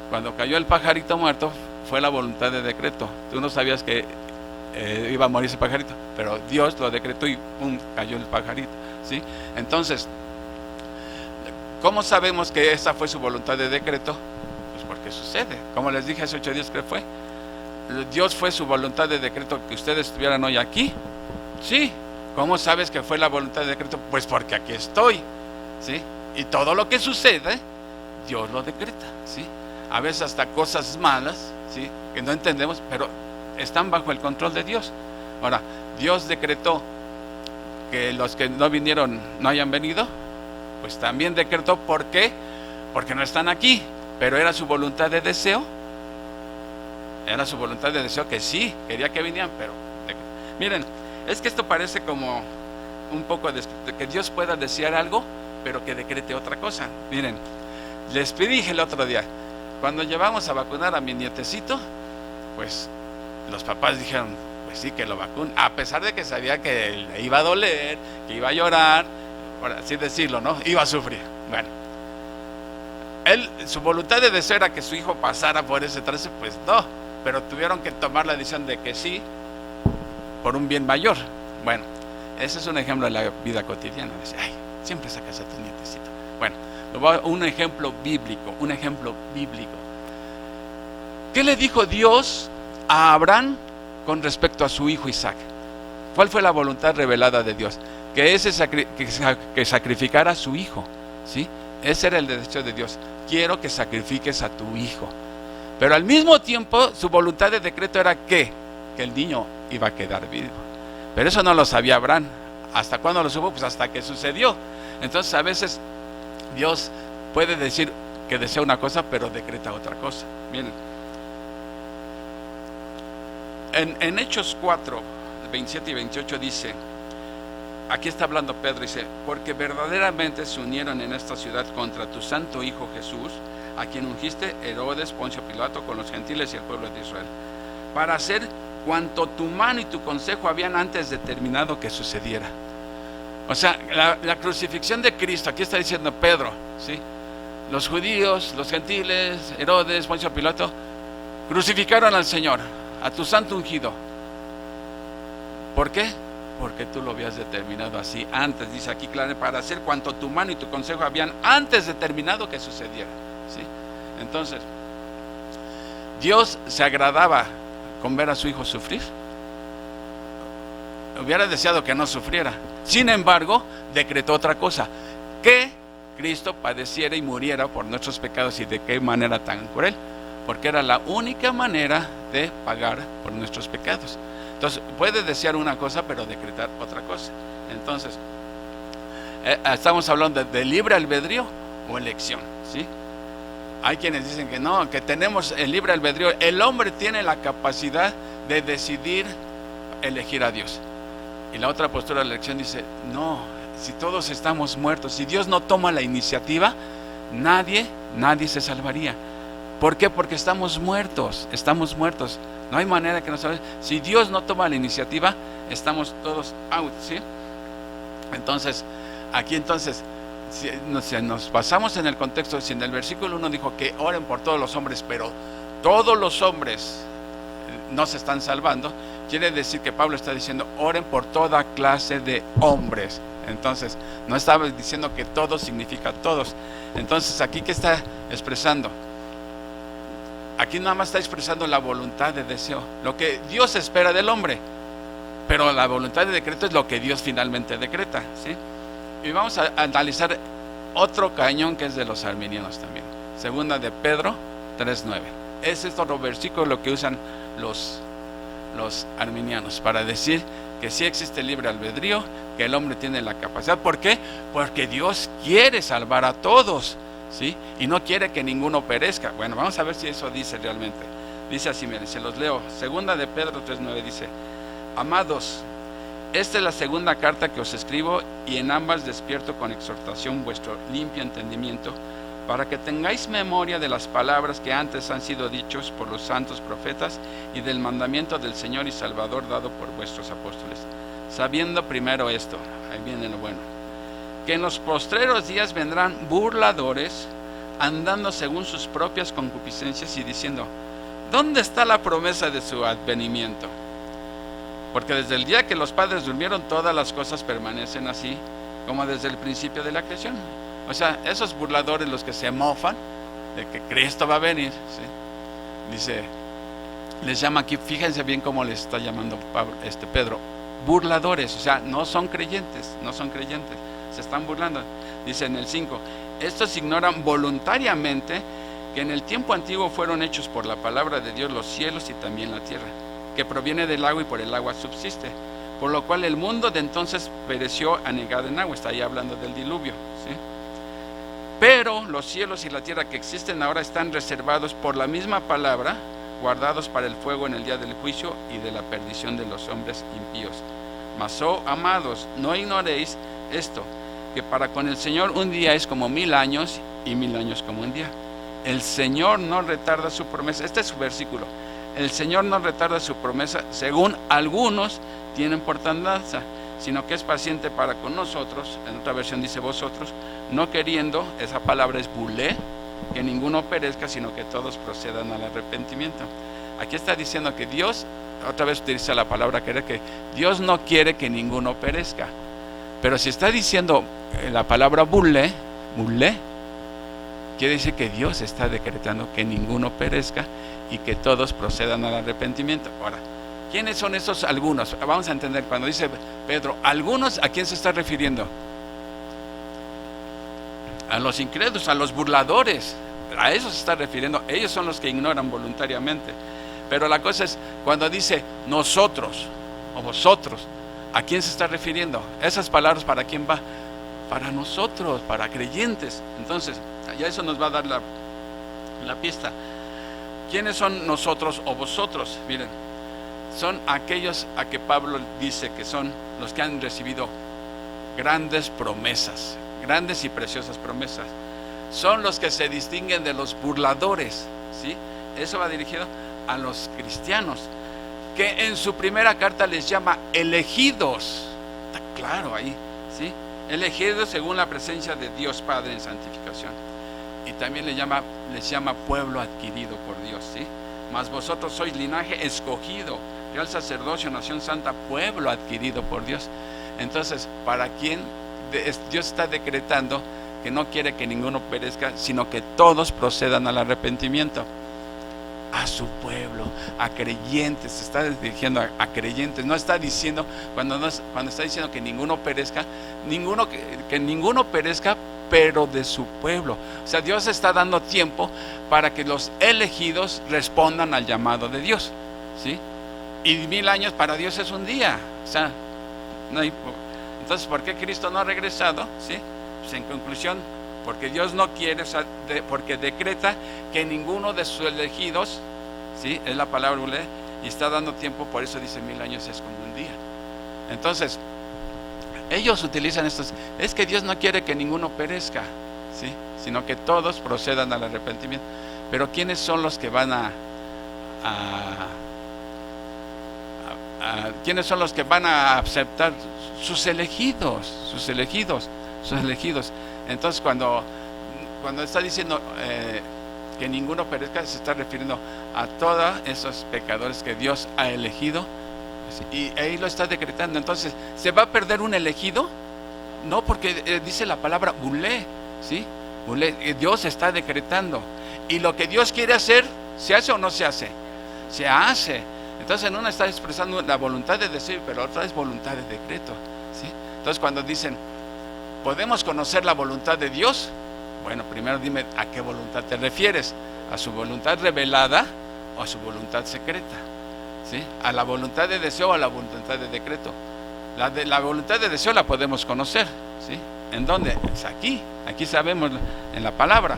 Cuando cayó el pajarito muerto, fue la voluntad de decreto. Tú no sabías que iba a morir ese pajarito, pero Dios lo decretó y ¡pum!, cayó el pajarito, ¿sí? Entonces, ¿cómo sabemos que esa fue su voluntad de decreto? Pues porque sucede. Como les dije hace 8 días que fue, Dios fue su voluntad de decreto que ustedes estuvieran hoy aquí. Sí. ¿Cómo sabes que fue la voluntad de decreto? Pues porque aquí estoy, ¿sí? Y todo lo que sucede, Dios lo decreta, ¿sí? A veces hasta cosas malas, ¿sí?, que no entendemos, pero están bajo el control de Dios. Ahora, Dios decretó que los que no vinieron no hayan venido, pues también decretó. ¿Por qué? Porque no están aquí, pero era su voluntad de deseo. Era su voluntad de deseo que sí, quería que vinieran, pero miren, es que esto parece como un poco de que Dios pueda desear algo, pero que decrete otra cosa. Miren, les dije el otro día, cuando llevamos a vacunar a mi nietecito, pues los papás dijeron, pues sí, que lo vacunen, a pesar de que sabía que le iba a doler, que iba a llorar, por así decirlo, ¿no? Iba a sufrir. Bueno, su voluntad de deseo era que su hijo pasara por ese trance, pues no, pero tuvieron que tomar la decisión de que sí, por un bien mayor. Bueno, ese es un ejemplo de la vida cotidiana. Dice, ay, siempre sacas a tu nietecito. Bueno, un ejemplo bíblico. ¿Qué le dijo Dios a Abraham con respecto a su hijo Isaac? ¿Cuál fue la voluntad revelada de Dios? Que sacrificara a su hijo, ¿sí? Ese era el deseo de Dios. Quiero que sacrifiques a tu hijo. Pero al mismo tiempo, su voluntad de decreto era que el niño iba a quedar vivo. Pero eso no lo sabía Abraham. ¿Hasta cuándo lo supo? Pues hasta que sucedió. Entonces, a veces Dios puede decir que desea una cosa, pero decreta otra cosa. Miren, en Hechos 4, 27 y 28 dice, aquí está hablando Pedro, dice, porque verdaderamente se unieron en esta ciudad contra tu santo Hijo Jesús, a quien ungiste Herodes, Poncio Pilato, con los gentiles y el pueblo de Israel, para hacer cuanto tu mano y tu consejo habían antes determinado que sucediera. O sea, la crucifixión de Cristo, aquí está diciendo Pedro, ¿sí? Los judíos, los gentiles, Herodes, Poncio Pilato, crucificaron al Señor, a tu santo ungido. ¿Por qué? Porque tú lo habías determinado así antes, dice aquí claro, para hacer cuanto tu mano y tu consejo habían antes determinado que sucediera, ¿sí? Entonces, Dios se agradaba con ver a su hijo sufrir. Hubiera deseado que no sufriera. Sin embargo, decretó otra cosa: que Cristo padeciera y muriera por nuestros pecados. ¿Y de qué manera tan cruel? Porque era la única manera de pagar por nuestros pecados. Entonces, puede desear una cosa, pero decretar otra cosa. Entonces, estamos hablando de libre albedrío o elección, ¿sí? Hay quienes dicen que no, que tenemos el libre albedrío. El hombre tiene la capacidad de decidir elegir a Dios. Y la otra postura de la elección dice, no, si todos estamos muertos, si Dios no toma la iniciativa, nadie se salvaría. ¿Por qué? Porque estamos muertos. No hay manera que nos salvemos. Si Dios no toma la iniciativa, estamos todos out, ¿sí? Entonces, aquí si nos basamos en el contexto, si en el versículo 1 dijo que oren por todos los hombres, pero todos los hombres no se están salvando, quiere decir que Pablo está diciendo, oren por toda clase de hombres. Entonces, no estaba diciendo que todos significa todos. Entonces, aquí, ¿qué está expresando? Aquí nada más está expresando la voluntad de deseo, lo que Dios espera del hombre, pero la voluntad de decreto es lo que Dios finalmente decreta, ¿sí? Y vamos a analizar otro cañón que es de los arminianos también. Segunda de Pedro 3:9. Es otro versículo lo que usan los arminianos para decir que sí existe el libre albedrío, que el hombre tiene la capacidad. ¿Por qué? Porque Dios quiere salvar a todos, ¿sí? Y no quiere que ninguno perezca. Bueno, vamos a ver si eso dice realmente. Dice así, miren, se los leo. Segunda de Pedro 3:9 dice: amados, esta es la segunda carta que os escribo, y en ambas despierto con exhortación vuestro limpio entendimiento, para que tengáis memoria de las palabras que antes han sido dichos por los santos profetas, y del mandamiento del Señor y Salvador dado por vuestros apóstoles, sabiendo primero esto, ahí viene lo bueno, que en los postreros días vendrán burladores, andando según sus propias concupiscencias y diciendo: ¿dónde está la promesa de su advenimiento? Porque desde el día que los padres durmieron, todas las cosas permanecen así, como desde el principio de la creación. O sea, esos burladores, los que se mofan de que Cristo va a venir, ¿sí? Dice, les llama aquí, fíjense bien cómo les está llamando Pedro, burladores, o sea, no son creyentes, se están burlando. Dice en el 5, estos ignoran voluntariamente que en el tiempo antiguo fueron hechos por la palabra de Dios los cielos y también la tierra, que proviene del agua y por el agua subsiste, por lo cual el mundo de entonces pereció anegado en agua. Está ahí hablando del diluvio, ¿sí? Pero los cielos y la tierra que existen ahora están reservados por la misma palabra, guardados para el fuego en el día del juicio y de la perdición de los hombres impíos. Mas, oh amados, no ignoréis esto, que para con el Señor un día es como 1000 años, y 1000 años como un día. El Señor no retarda su promesa. Este es su versículo. El Señor no retarda su promesa, según algunos tienen por tardanza, sino que es paciente para con nosotros. En otra versión dice vosotros, no queriendo, esa palabra es bulé, que ninguno perezca, sino que todos procedan al arrepentimiento. Aquí está diciendo que Dios, otra vez utiliza la palabra querer, que Dios no quiere que ninguno perezca. Pero si está diciendo la palabra bulé, quiere decir que Dios está decretando que ninguno perezca y que todos procedan al arrepentimiento. Ahora, ¿quiénes son esos algunos? Vamos a entender, cuando dice Pedro, algunos, ¿a quién se está refiriendo? A los incrédulos, a los burladores, a eso se está refiriendo. Ellos son los que ignoran voluntariamente. Pero la cosa es, cuando dice nosotros o vosotros, ¿a quién se está refiriendo? Esas palabras, ¿para quién va? Para nosotros, para creyentes. Entonces, ya eso nos va a dar la pista. ¿Quiénes son nosotros o vosotros? Miren, son aquellos a que Pablo dice que son los que han recibido grandes promesas, grandes y preciosas promesas. Son los que se distinguen de los burladores, ¿sí? Eso va dirigido a los cristianos, que en su primera carta les llama elegidos. Está claro ahí, ¿sí? Elegidos según la presencia de Dios Padre en santificación. Y también les llama pueblo adquirido por Dios, ¿sí? Mas vosotros sois linaje escogido, real sacerdocio, nación santa, pueblo adquirido por Dios. Entonces, ¿para quién Dios está decretando que no quiere que ninguno perezca, sino que todos procedan al arrepentimiento? A su pueblo, a creyentes, se está dirigiendo a creyentes. No está diciendo, cuando está diciendo que ninguno perezca, que ninguno perezca, pero de su pueblo. O sea, Dios está dando tiempo para que los elegidos respondan al llamado de Dios, ¿sí? Y 1000 años para Dios es un día. O sea, no hay. Entonces, ¿por qué Cristo no ha regresado? ¿Sí? Pues en conclusión, porque Dios no quiere, o sea, porque decreta que ninguno de sus elegidos, ¿sí? Es la palabra bulé, y está dando tiempo, por eso dice 1000 años es como un día. Entonces, ellos utilizan estos, es que Dios no quiere que ninguno perezca, ¿sí? Sino que todos procedan al arrepentimiento. Pero ¿quiénes son los que van ¿quiénes son los que van a aceptar? Sus elegidos. Entonces cuando está diciendo que ninguno perezca, se está refiriendo a todos esos pecadores que Dios ha elegido, y ahí lo está decretando. Entonces, ¿se va a perder un elegido? No, porque dice la palabra bulé, ¿sí? Bulé, Dios está decretando, y lo que Dios quiere hacer, ¿se hace o no se hace? Se hace. Entonces, en una está expresando la voluntad de decir, pero otra es voluntad de decreto, ¿sí? Entonces, cuando dicen, ¿podemos conocer la voluntad de Dios? Bueno, primero dime a qué voluntad te refieres, a su voluntad revelada o a su voluntad secreta, ¿sí? A la voluntad de deseo o a la voluntad de decreto. La voluntad de deseo la podemos conocer, ¿sí? ¿En dónde? Es aquí sabemos en la palabra,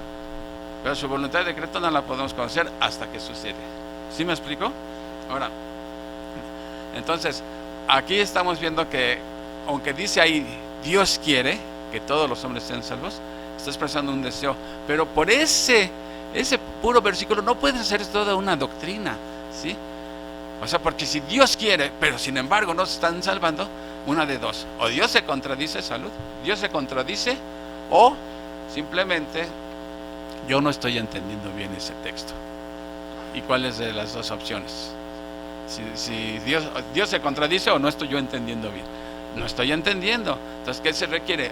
pero su voluntad de decreto no la podemos conocer hasta que sucede. ¿Sí me explico? Ahora, entonces, aquí estamos viendo que, aunque dice ahí, Dios quiere que todos los hombres sean salvos, está expresando un deseo, pero por ese puro versículo no puede ser toda una doctrina, ¿sí? O sea, porque si Dios quiere, pero sin embargo no se están salvando, una de dos: o Dios se contradice, Dios se contradice, o simplemente yo no estoy entendiendo bien ese texto. ¿Y cuál es de las dos opciones? Si Dios se contradice, o no estoy yo entendiendo bien. No estoy entendiendo. Entonces, ¿qué se requiere?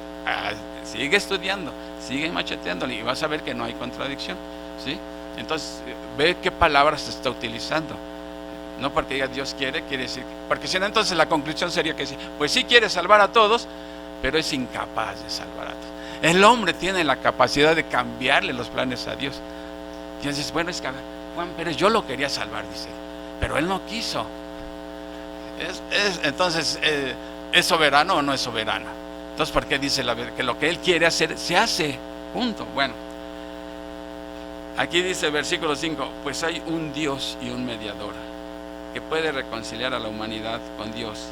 Sigue estudiando, sigue macheteándole, y vas a ver que no hay contradicción, ¿sí? Entonces, ve qué palabras se está utilizando. No porque diga Dios quiere decir, porque si no, entonces la conclusión sería que sí, pues sí quiere salvar a todos, pero es incapaz de salvar a todos. El hombre tiene la capacidad de cambiarle los planes a Dios. Dios dice, bueno, es que Juan Pérez, yo lo quería salvar, dice, pero él no quiso. Entonces, ¿es soberano o no es soberano? Entonces, ¿por qué dice que lo que él quiere hacer se hace? Punto. Bueno, aquí dice versículo 5, pues hay un Dios y un mediador que puede reconciliar a la humanidad con Dios,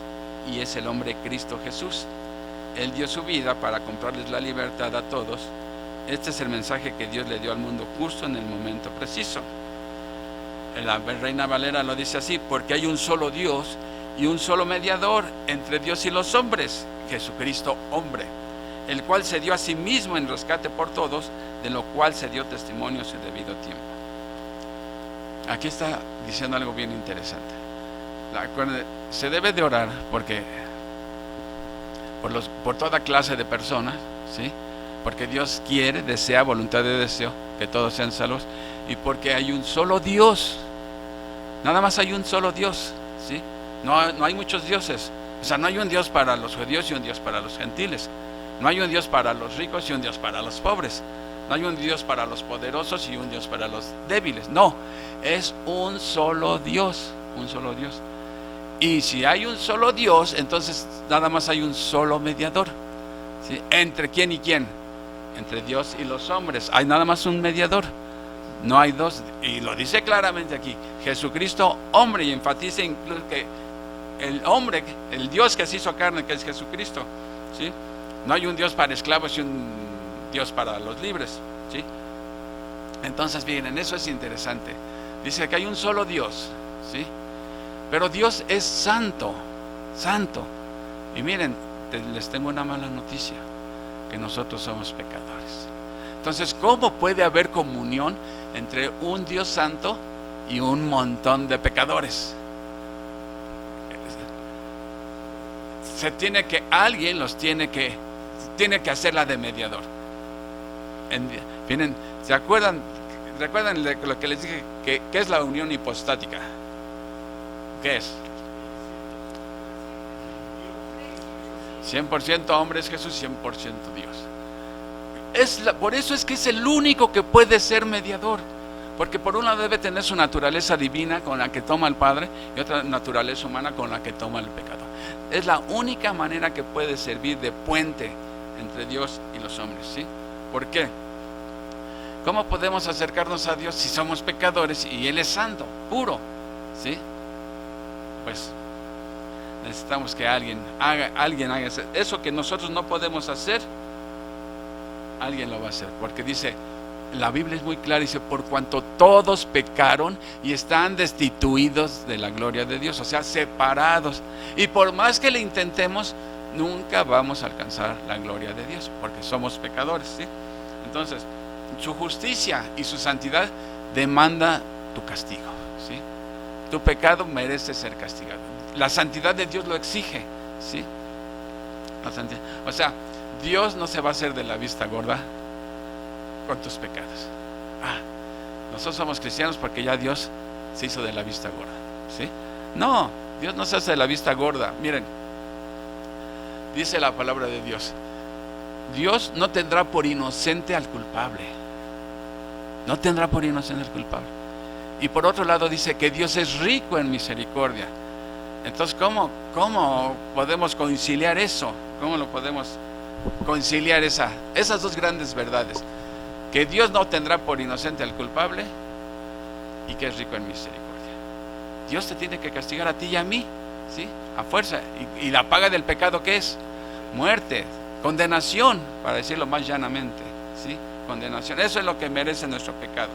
y es el hombre Cristo Jesús. Él dio su vida para comprarles la libertad a todos. Este es el mensaje que Dios le dio al mundo justo en el momento preciso. La Reina Valera lo dice así: porque hay un solo Dios y un solo mediador entre Dios y los hombres, Jesucristo hombre, el cual se dio a sí mismo en rescate por todos, de lo cual se dio testimonio a su debido tiempo. Aquí está diciendo algo bien interesante. Se debe de orar porque por toda clase de personas, ¿sí? Porque Dios quiere, desea, voluntad de deseo, que todos sean salvos, y porque hay un solo Dios. Nada más hay un solo Dios, ¿sí? No hay muchos dioses. O sea, no hay un Dios para los judíos y un Dios para los gentiles. No hay un Dios para los ricos y un Dios para los pobres. No hay un Dios para los poderosos y un Dios para los débiles. No, es un solo Dios, un solo Dios. Y si hay un solo Dios, entonces nada más hay un solo mediador, ¿sí? ¿Entre quién y quién? Entre Dios y los hombres. Hay nada más un mediador, no hay dos. Y lo dice claramente aquí: Jesucristo hombre, y enfatiza incluso que el hombre, el Dios que se hizo carne, que es Jesucristo, ¿sí? No hay un Dios para esclavos y un Dios para los libres, ¿sí? Entonces, miren, eso es interesante. Dice que hay un solo Dios, ¿sí? Pero Dios es santo, santo. Y miren, les tengo una mala noticia: que nosotros somos pecadores. Entonces, ¿cómo puede haber comunión entre un Dios santo y un montón de pecadores? Alguien los tiene que hacerla de mediador. Miren, ¿recuerdan de lo que les dije? ¿Qué es la unión hipostática? ¿Qué es? 100% hombre es Jesús, 100% Dios. Por eso es que es el único que puede ser mediador. Porque por un lado debe tener su naturaleza divina con la que toma el Padre y otra naturaleza humana con la que toma el pecador. Es la única manera que puede servir de puente entre Dios y los hombres, ¿sí? ¿Por qué? ¿Cómo podemos acercarnos a Dios si somos pecadores y Él es santo, puro? ¿Sí? Pues necesitamos que alguien haga eso que nosotros no podemos hacer. Alguien lo va a hacer, porque dice, la Biblia es muy clara, dice, por cuanto todos pecaron y están destituidos de la gloria de Dios, o sea, separados, y por más que le intentemos, nunca vamos a alcanzar la gloria de Dios, porque somos pecadores, ¿sí? Entonces, su justicia y su santidad demanda tu castigo, ¿sí? Tu pecado merece ser castigado. La santidad de Dios lo exige, ¿sí? La santidad. O sea, Dios no se va a hacer de la vista gorda con tus pecados. Nosotros somos cristianos porque ya Dios se hizo de la vista gorda, ¿sí? No, Dios no se hace de la vista gorda. Miren, dice la palabra de Dios, Dios no tendrá por inocente al culpable. No tendrá por inocente al culpable. Y por otro lado dice que Dios es rico en misericordia. Entonces, ¿cómo podemos conciliar eso? ¿Cómo lo podemos conciliar esas dos grandes verdades? Que Dios no tendrá por inocente al culpable y que es rico en misericordia. Dios te tiene que castigar a ti y a mí, ¿sí? A fuerza. Y la paga del pecado, ¿qué es? Muerte, condenación, para decirlo más llanamente, ¿sí? Condenación. Eso es lo que merece nuestro pecado.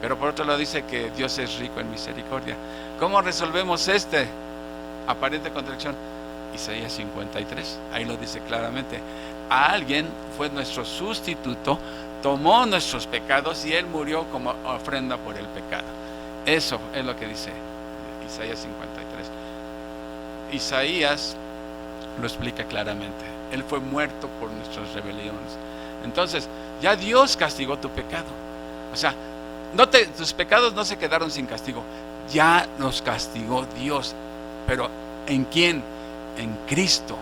Pero por otro lado dice que Dios es rico en misericordia. ¿Cómo resolvemos aparente contradicción? Isaías 53, ahí lo dice claramente. Alguien fue nuestro sustituto, tomó nuestros pecados y Él murió como ofrenda por el pecado. Eso es lo que dice Isaías 53. Isaías lo explica claramente. Él fue muerto por nuestras rebeliones. Entonces, ya Dios castigó tu pecado. O sea, tus pecados no se quedaron sin castigo. Ya los castigó Dios. Pero ¿en quién? En Cristo.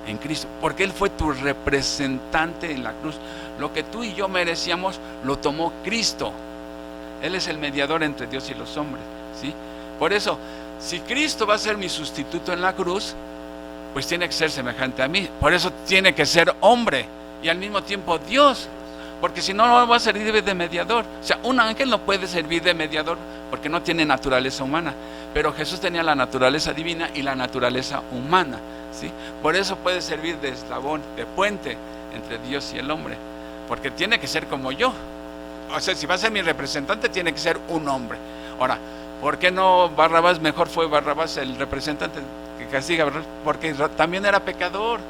En Cristo. Porque Él fue tu representante en la cruz. Lo que tú y yo merecíamos, lo tomó Cristo. Él es el mediador entre Dios y los hombres, ¿sí? Por eso, si Cristo va a ser mi sustituto en la cruz, pues tiene que ser semejante a mí. Por eso tiene que ser hombre y al mismo tiempo Dios. Porque si no, no va a servir de mediador. O sea, un ángel no puede servir de mediador porque no tiene naturaleza humana. Pero Jesús tenía la naturaleza divina y la naturaleza humana, ¿sí? Por eso puede servir de eslabón, de puente entre Dios y el hombre. Porque tiene que ser como yo. O sea, si va a ser mi representante, tiene que ser un hombre. Ahora, ¿por qué no Barrabás? Mejor fue Barrabás el representante que castiga, porque también era pecador.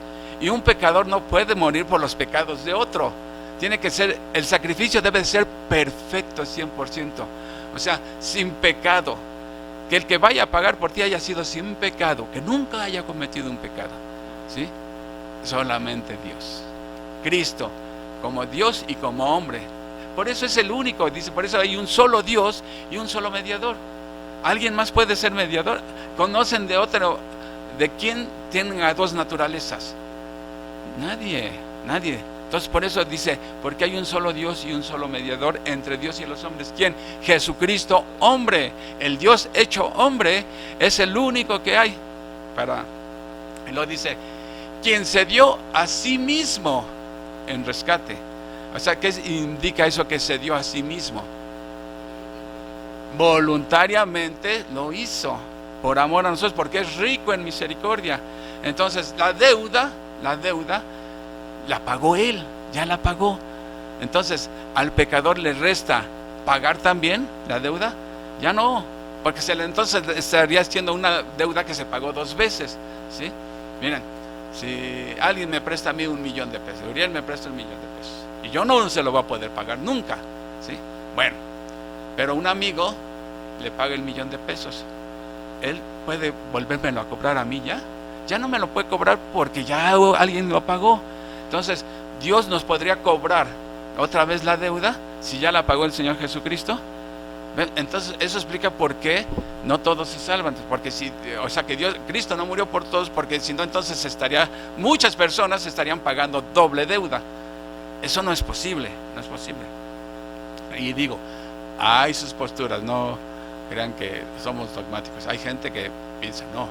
Y un pecador no puede morir por los pecados de otro. Tiene que ser, el sacrificio debe ser perfecto 100%. O sea, sin pecado. Que el que vaya a pagar por ti haya sido sin pecado, que nunca haya cometido un pecado, ¿sí? Solamente Dios. Cristo, como Dios y como hombre. Por eso es el único, dice, por eso hay un solo Dios y un solo mediador. ¿Alguien más puede ser mediador? ¿Conocen de quién tienen a dos naturalezas? Nadie. Entonces por eso dice, porque hay un solo Dios y un solo mediador entre Dios y los hombres. ¿Quién? Jesucristo, hombre. El Dios hecho hombre es el único que hay. Y lo dice, quien se dio a sí mismo en rescate. O sea, ¿qué indica eso que se dio a sí mismo? Voluntariamente lo hizo, por amor a nosotros, porque es rico en misericordia. Entonces la deuda la pagó Él, ya la pagó. Entonces al pecador le resta pagar también la deuda. Ya no, porque entonces estaría haciendo una deuda que se pagó 2 veces, ¿sí? Miren, si alguien me presta a mí $1,000,000, Uriel me presta $1,000,000 y yo no se lo voy a poder pagar nunca, ¿sí? Bueno, pero un amigo le paga el $1,000,000. Él puede volvérmelo a cobrar a mí ya no me lo puede cobrar porque ya alguien lo pagó. Entonces Dios nos podría cobrar otra vez la deuda si ya la pagó el Señor Jesucristo. ¿Ven? Entonces eso explica por qué no todos se salvan, porque si, o sea, que Cristo no murió por todos, porque si no, entonces muchas personas estarían pagando doble deuda. Eso no es posible, no es posible. Y digo, hay sus posturas, no crean que somos dogmáticos. Hay gente que piensa, no,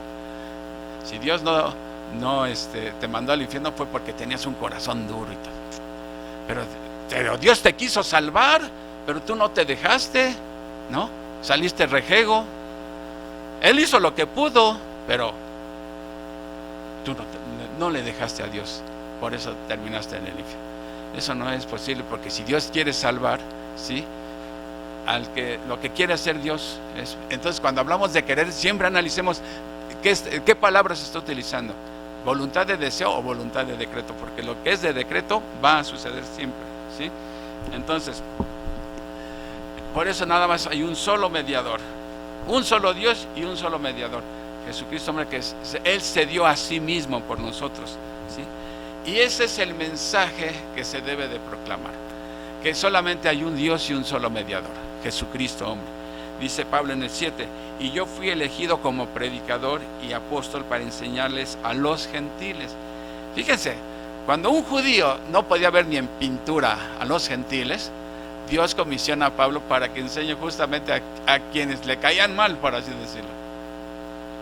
si Dios no te mandó al infierno fue porque tenías un corazón duro y todo. Pero Dios te quiso salvar, pero tú no te dejaste, ¿no? Saliste rejego. Él hizo lo que pudo, pero tú no le dejaste a Dios. Por eso terminaste en el infierno. Eso no es posible, porque si Dios quiere salvar, ¿sí? Lo que quiere hacer Dios es. Entonces, cuando hablamos de querer, siempre analicemos qué palabras está utilizando. Voluntad de deseo o voluntad de decreto, porque lo que es de decreto va a suceder siempre, ¿sí? Entonces, por eso nada más hay un solo mediador, un solo Dios y un solo mediador, Jesucristo, hombre, que Él se dio a sí mismo por nosotros, ¿sí? Y ese es el mensaje que se debe de proclamar, que solamente hay un Dios y un solo mediador, Jesucristo, hombre. Dice Pablo en el 7, y yo fui elegido como predicador y apóstol para enseñarles a los gentiles. Fíjense, cuando un judío no podía ver ni en pintura a los gentiles, Dios comisiona a Pablo para que enseñe justamente a quienes le caían mal, por así decirlo,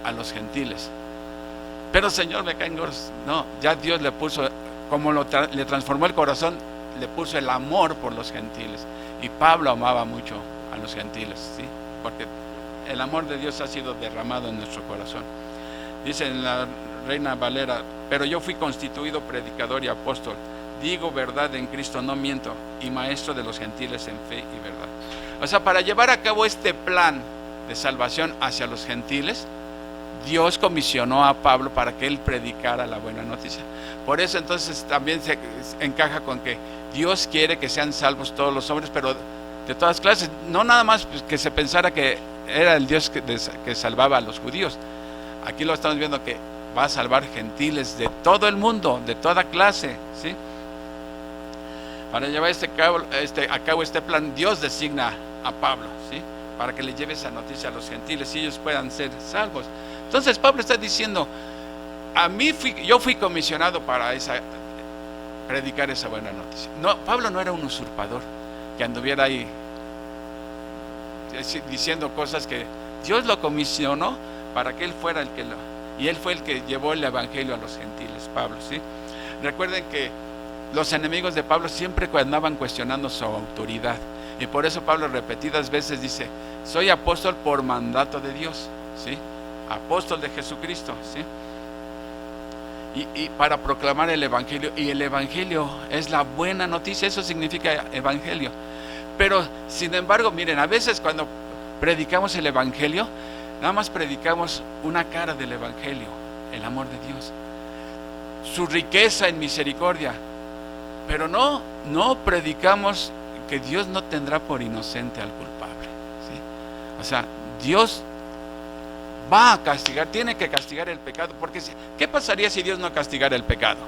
a los gentiles. Pero Señor, me caen gordos. No, ya Dios le puso, como le transformó el corazón, le puso el amor por los gentiles. Y Pablo amaba mucho a los gentiles, ¿sí? Porque el amor de Dios ha sido derramado en nuestro corazón. Dice en la Reina Valera, pero yo fui constituido predicador y apóstol, digo verdad en Cristo, no miento, y maestro de los gentiles en fe y verdad. O sea, para llevar a cabo este plan de salvación hacia los gentiles, Dios comisionó a Pablo para que él predicara la buena noticia. Por eso entonces también se encaja con que Dios quiere que sean salvos todos los hombres, pero de todas clases, no nada más que se pensara que era el Dios que salvaba a los judíos. Aquí lo estamos viendo que va a salvar gentiles de todo el mundo, de toda clase, ¿sí? Para llevar a cabo este plan, Dios designa a Pablo, ¿sí? Para que le lleve esa noticia a los gentiles y ellos puedan ser salvos. Entonces Pablo está diciendo, yo fui comisionado para predicar esa buena noticia. No, Pablo no era un usurpador que anduviera ahí diciendo cosas que Dios lo comisionó para que él fuera y él fue el que llevó el evangelio a los gentiles, Pablo, ¿sí? Recuerden que los enemigos de Pablo siempre andaban cuestionando su autoridad, y por eso Pablo repetidas veces dice, soy apóstol por mandato de Dios, ¿sí? Apóstol de Jesucristo, ¿sí? Y para proclamar el evangelio, y el evangelio es la buena noticia, eso significa evangelio. Pero sin embargo, miren, a veces cuando predicamos el evangelio, nada más predicamos una cara del evangelio, el amor de Dios, su riqueza en misericordia, pero no predicamos que Dios no tendrá por inocente al culpable, ¿sí? O sea, Dios va a castigar, tiene que castigar el pecado, porque ¿qué pasaría si Dios no castigara el pecado?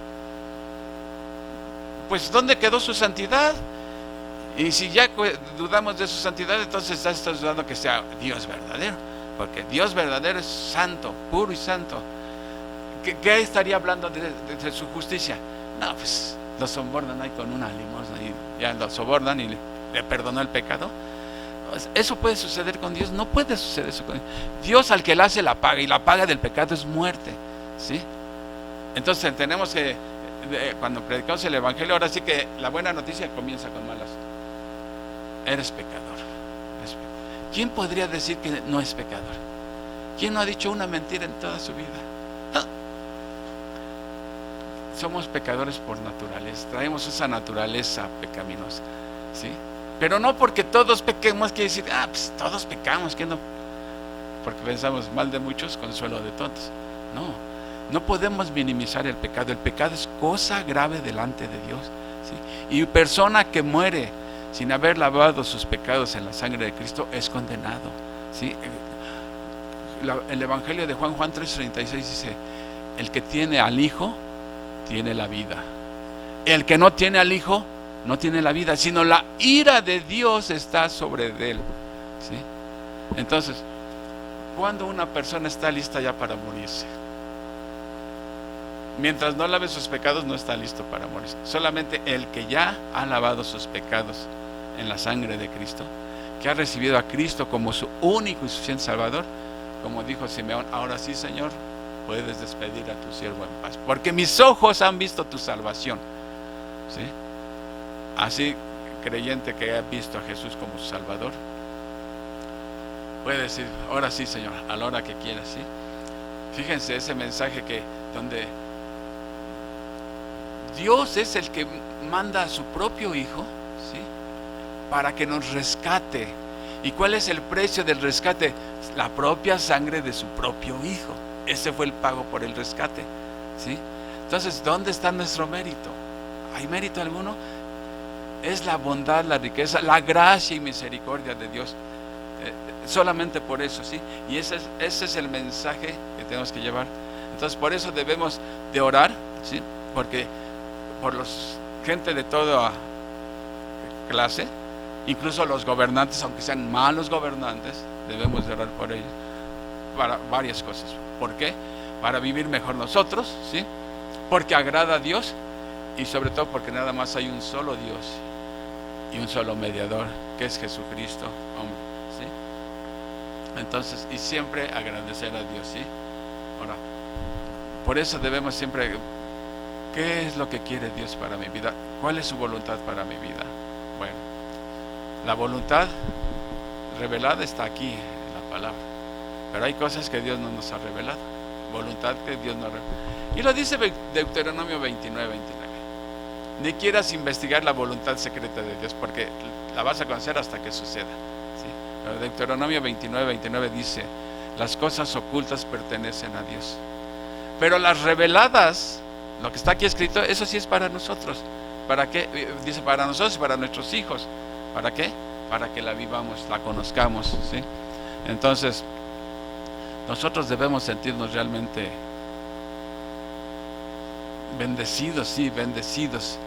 Pues ¿dónde quedó su santidad? Y si ya dudamos de su santidad, entonces estás dudando que sea Dios verdadero, porque Dios verdadero es santo, puro y santo. ¿Qué estaría hablando de su justicia? No, pues lo sobornan ahí con una limosna y ya lo sobornan y le perdonó el pecado. Eso puede suceder con Dios, no puede suceder eso con Dios. Dios al que le hace la paga, y la paga del pecado es muerte, ¿sí? Entonces tenemos que, cuando predicamos el evangelio, ahora sí que la buena noticia comienza con malas. Eres pecador. ¿Quién podría decir que no es pecador? ¿Quién no ha dicho una mentira en toda su vida? No. Somos pecadores por naturaleza, traemos esa naturaleza pecaminosa, ¿sí? Pero no porque todos pequemos quiere decir, pues todos pecamos, ¿qué no? Porque pensamos mal de muchos, consuelo de todos. No podemos minimizar el pecado es cosa grave delante de Dios, ¿sí? Y persona que muere sin haber lavado sus pecados en la sangre de Cristo es condenado, ¿sí? El evangelio de Juan 3:36 dice, el que tiene al Hijo tiene la vida, el que no tiene al Hijo no tiene la vida, sino la ira de Dios está sobre él. ¿sí? Entonces, ¿cuándo una persona está lista ya para morirse? Mientras no lave sus pecados, no está listo para morir. Solamente el que ya ha lavado sus pecados en la sangre de Cristo, que ha recibido a Cristo como su único y suficiente Salvador, como dijo Simeón, ahora sí, Señor, puedes despedir a tu siervo en paz, porque mis ojos han visto tu salvación, ¿sí? Así, creyente que ha visto a Jesús como su Salvador, puede decir, ahora sí, Señor, a la hora que quieras, ¿sí? Fíjense ese mensaje que donde Dios es el que manda a su propio Hijo, ¿sí? Para que nos rescate. ¿Y cuál es el precio del rescate? La propia sangre de su propio Hijo. Ese fue el pago por el rescate, ¿sí? Entonces, ¿dónde está nuestro mérito? ¿Hay mérito alguno? Es la bondad, la riqueza, la gracia y misericordia de Dios. Solamente por eso, ¿sí? Y ese es el mensaje que tenemos que llevar. Entonces, por eso debemos de orar, ¿sí? Porque por los gente de toda clase, incluso los gobernantes, aunque sean malos gobernantes, debemos de orar por ellos para varias cosas. ¿Por qué? Para vivir mejor nosotros, ¿sí? Porque agrada a Dios, y sobre todo porque nada más hay un solo Dios y un solo mediador, que es Jesucristo, hombre, ¿sí? Entonces, y siempre agradecer a Dios, ¿sí? Ahora, por eso debemos siempre, ¿qué es lo que quiere Dios para mi vida? ¿Cuál es su voluntad para mi vida? Bueno, la voluntad revelada está aquí en la palabra, pero hay cosas que Dios no nos ha revelado, voluntad que Dios no ha revelado. Y lo dice Deuteronomio 29:29. Ni quieras investigar la voluntad secreta de Dios, porque la vas a conocer hasta que suceda, ¿sí? Pero Deuteronomio 29:29 dice, las cosas ocultas pertenecen a Dios, pero las reveladas, lo que está aquí escrito, eso sí es para nosotros. ¿Para qué? Dice para nosotros y para nuestros hijos. ¿Para qué? Para que la vivamos, la conozcamos, ¿sí? Entonces, nosotros debemos sentirnos realmente bendecidos, sí, bendecidos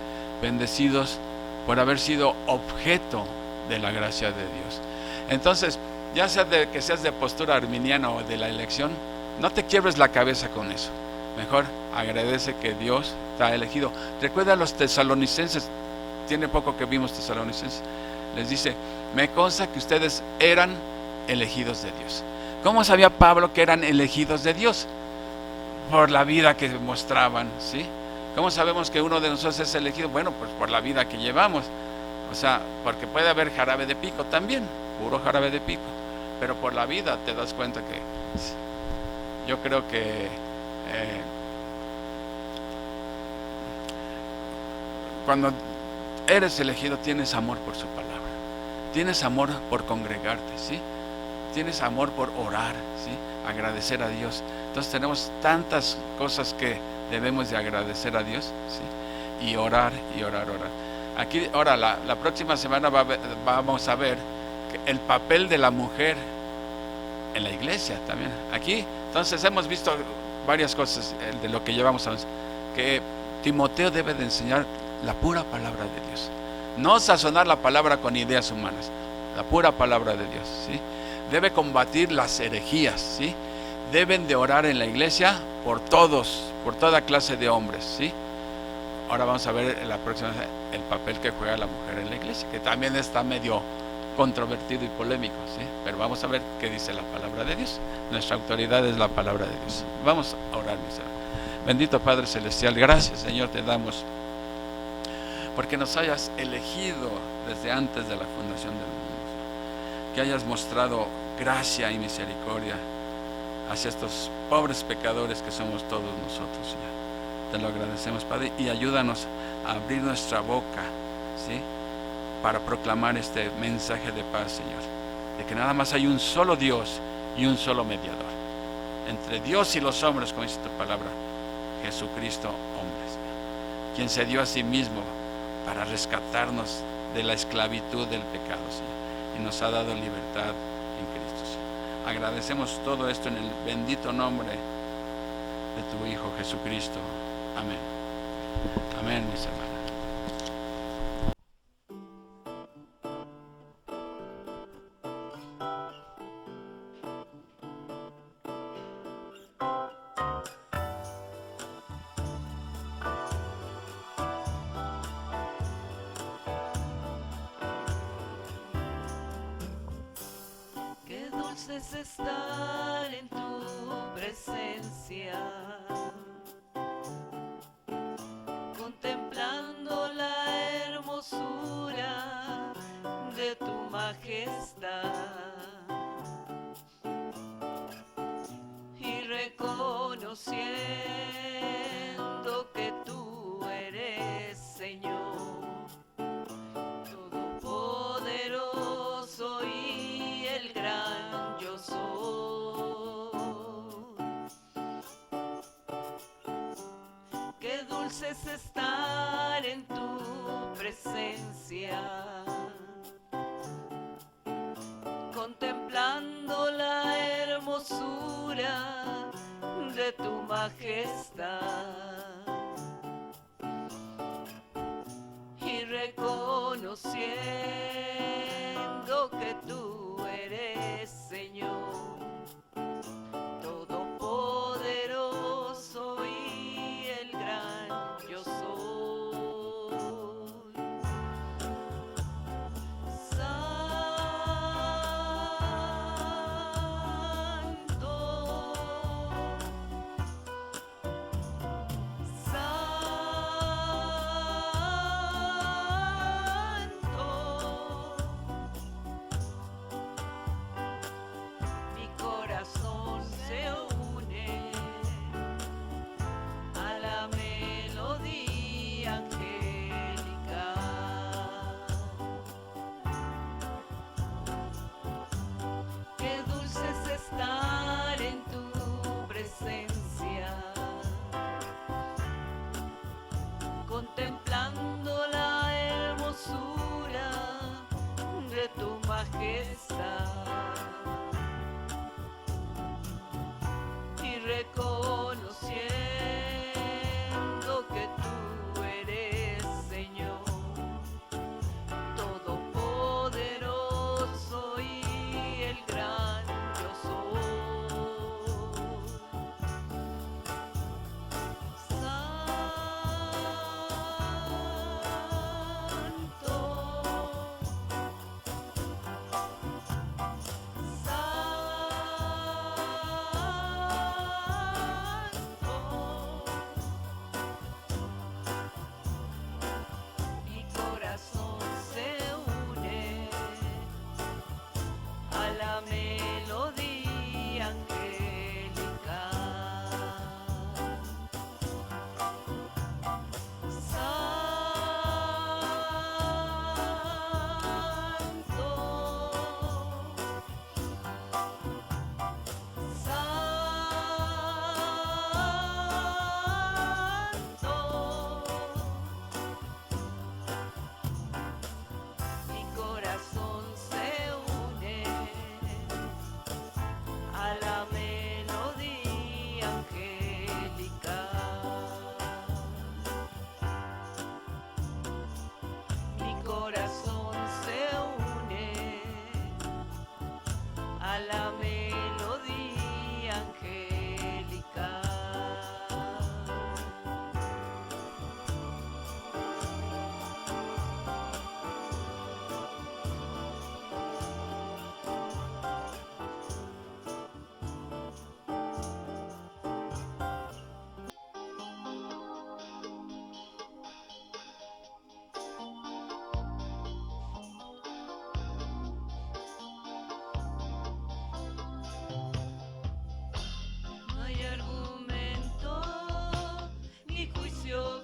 por haber sido objeto de la gracia de Dios. Entonces, ya sea que seas de postura arminiana o de la elección, no te quiebres la cabeza con eso. Mejor agradece que Dios te ha elegido. Recuerda a los tesalonicenses, tiene poco que vimos tesalonicenses, les dice, me consta que ustedes eran elegidos de Dios. ¿Cómo sabía Pablo que eran elegidos de Dios? Por la vida que mostraban, ¿sí? ¿Cómo sabemos que uno de nosotros es elegido? Bueno, pues por la vida que llevamos. O sea, porque puede haber jarabe de pico también, puro jarabe de pico, pero por la vida te das cuenta que yo creo que cuando eres elegido tienes amor por su palabra, tienes amor por congregarte, ¿sí? Tienes amor por orar, ¿sí? Agradecer a Dios. Entonces tenemos tantas cosas que debemos de agradecer a Dios, ¿sí? Y orar, y orar. Aquí, ahora, la próxima semana vamos a ver el papel de la mujer en la iglesia también. Aquí, entonces hemos visto varias cosas de lo que llevamos a que Timoteo debe de enseñar la pura palabra de Dios, no sazonar la palabra con ideas humanas, la pura palabra de Dios, ¿sí? Debe combatir las herejías, ¿sí? Deben de orar en la iglesia por todos, por toda clase de hombres, ¿sí? Ahora vamos a ver en la próxima el papel que juega la mujer en la iglesia, que también está medio controvertido y polémico, ¿sí? Pero vamos a ver qué dice la palabra de Dios. Nuestra autoridad es la palabra de Dios. Vamos a orar, mis hermanos. Bendito Padre Celestial, gracias, Señor, te damos porque nos hayas elegido desde antes de la fundación del mundo, que hayas mostrado gracia y misericordia hacia estos pobres pecadores que somos todos nosotros, Señor. Te lo agradecemos, Padre, y ayúdanos a abrir nuestra boca, ¿sí? Para proclamar este mensaje de paz, Señor, de que nada más hay un solo Dios y un solo mediador entre Dios y los hombres, como dice tu palabra, Jesucristo, hombre, Señor, quien se dio a sí mismo para rescatarnos de la esclavitud del pecado, Señor, y nos ha dado libertad en Cristo, Señor. Agradecemos todo esto en el bendito nombre de tu Hijo Jesucristo. Amén. Amén, mis hermanos. es estar en tu presencia, contemplando la hermosura de tu majestad y reconociendo que tú eres Señor Todopoderoso y el gran yo soy. Qué dulce es estar en tu presencia, contemplando la hermosura de tu majestad y reconociendo que tú eres Señor Todopoderoso y el gran yo soy. Estar en tu presencia, contemplando la hermosura de tu majestad y reconociendo que tú eres Señor Todopoderoso y el gran melodía angelical. Santo, Santo, mi corazón se une a la melodía angelical. Mi corazón se une a la melodía angelical.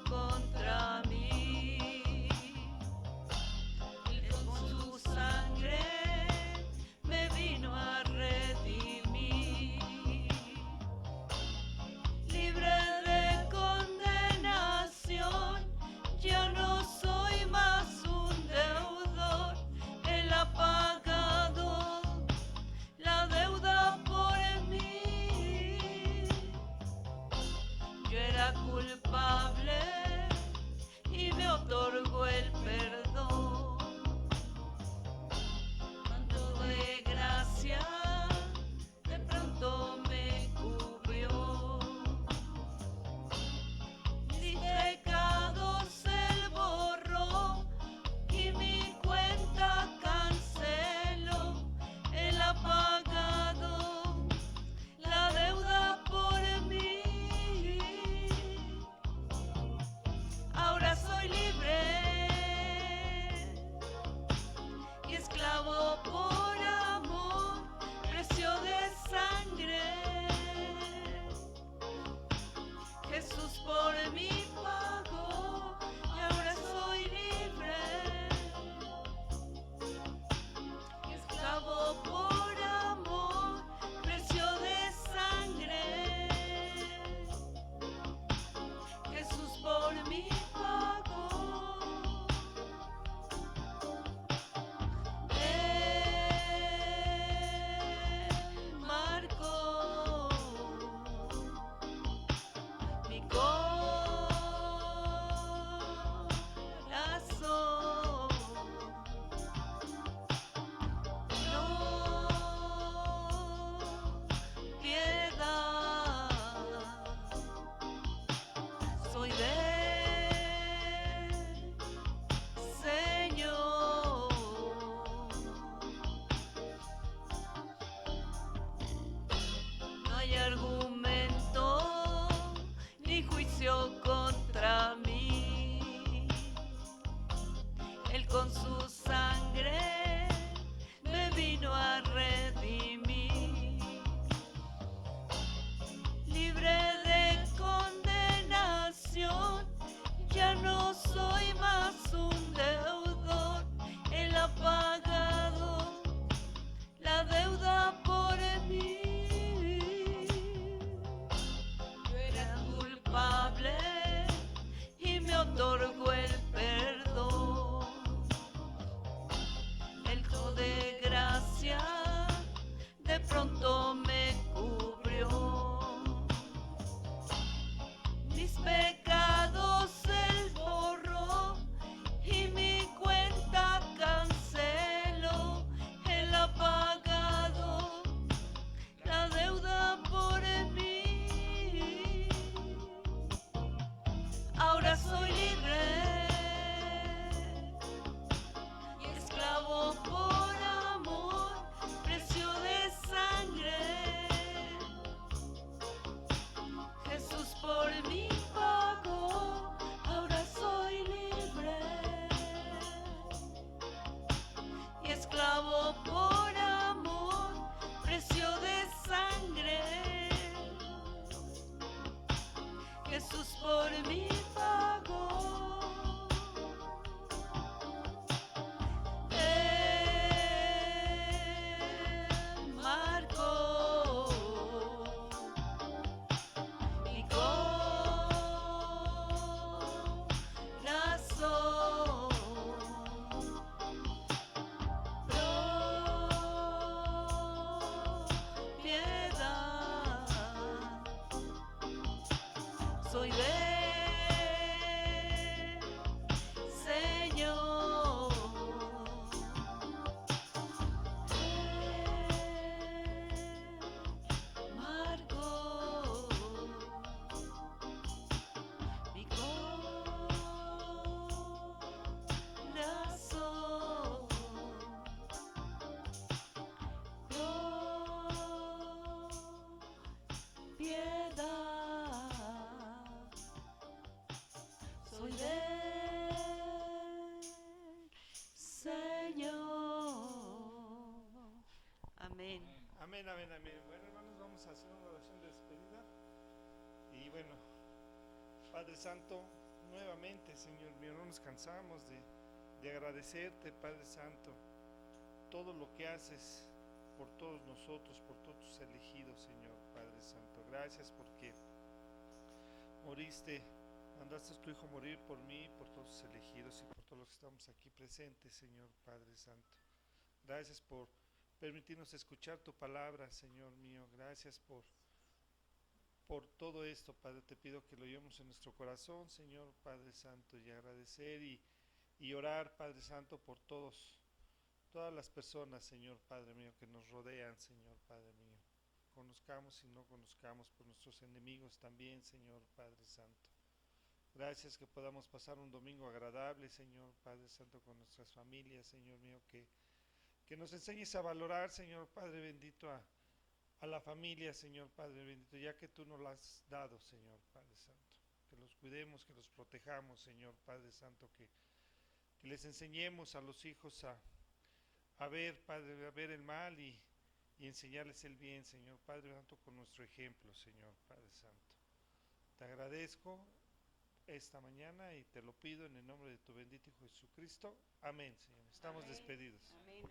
Contra mí, Él con su sangre me vino a redimir, libre de condenación, ya no soy más un deudor, Él ha pagado la deuda por mí. Yo era culpable y me otorgó el perdón. Manto de gracia de pronto me cubrió. Mis pecados él borró y mi cuenta canceló. Él ha pagado hay argumento ni juicio contra mí. Él con su sangre me vino a redimir. Libre de condenación, ya no soy más un deudor. Él ha pagado la deuda por mí. Yo era culpable y me otorgó el perdón. El don de gracia de pronto me cubrió. Mis pecados él borró y mi cuenta canceló. Él ha pagado la deuda por mí. Ahora soy libre y esclavo por amor, precio de sangre. Jesús por mí pagó, ahora soy libre y esclavo por amor, precio de sangre. Jesús por mí pagó. Él marcó mi corazón. Propiedad. Soy de Señor. Él marcó mi corazón. Piedad. Soy del Señor. Amén. Amén, amén, amén. Bueno, hermanos, vamos a hacer una oración de despedida. Y bueno, Padre Santo, nuevamente, Señor mío, no nos cansamos de agradecerte, Padre Santo, todo lo que haces por todos nosotros, por todos tus elegidos, Señor, Padre Santo. Gracias porque moriste, mandaste a tu Hijo morir por mí, por todos tus elegidos y por todos los que estamos aquí presentes, Señor, Padre Santo. Gracias por permitirnos escuchar tu palabra, Señor mío. Gracias por todo esto, Padre. Te pido que lo llevemos en nuestro corazón, Señor, Padre Santo, y agradecer y orar, Padre Santo, por todas las personas, Señor, Padre mío, que nos rodean, Señor, Padre mío. Conozcamos y no conozcamos, por nuestros enemigos también, Señor, Padre Santo. Gracias que podamos pasar un domingo agradable, Señor, Padre Santo, con nuestras familias, Señor mío, que nos enseñes a valorar, Señor Padre bendito, a la familia, Señor Padre bendito, ya que tú nos la has dado, Señor Padre Santo. Que los cuidemos, que los protejamos, Señor Padre Santo, que les enseñemos a los hijos a ver, Padre, a ver el mal y enseñarles el bien, Señor Padre Santo, con nuestro ejemplo, Señor Padre Santo. Te agradezco esta mañana y te lo pido en el nombre de tu bendito Hijo Jesucristo. Amén, Señor. Estamos despedidos. Amén.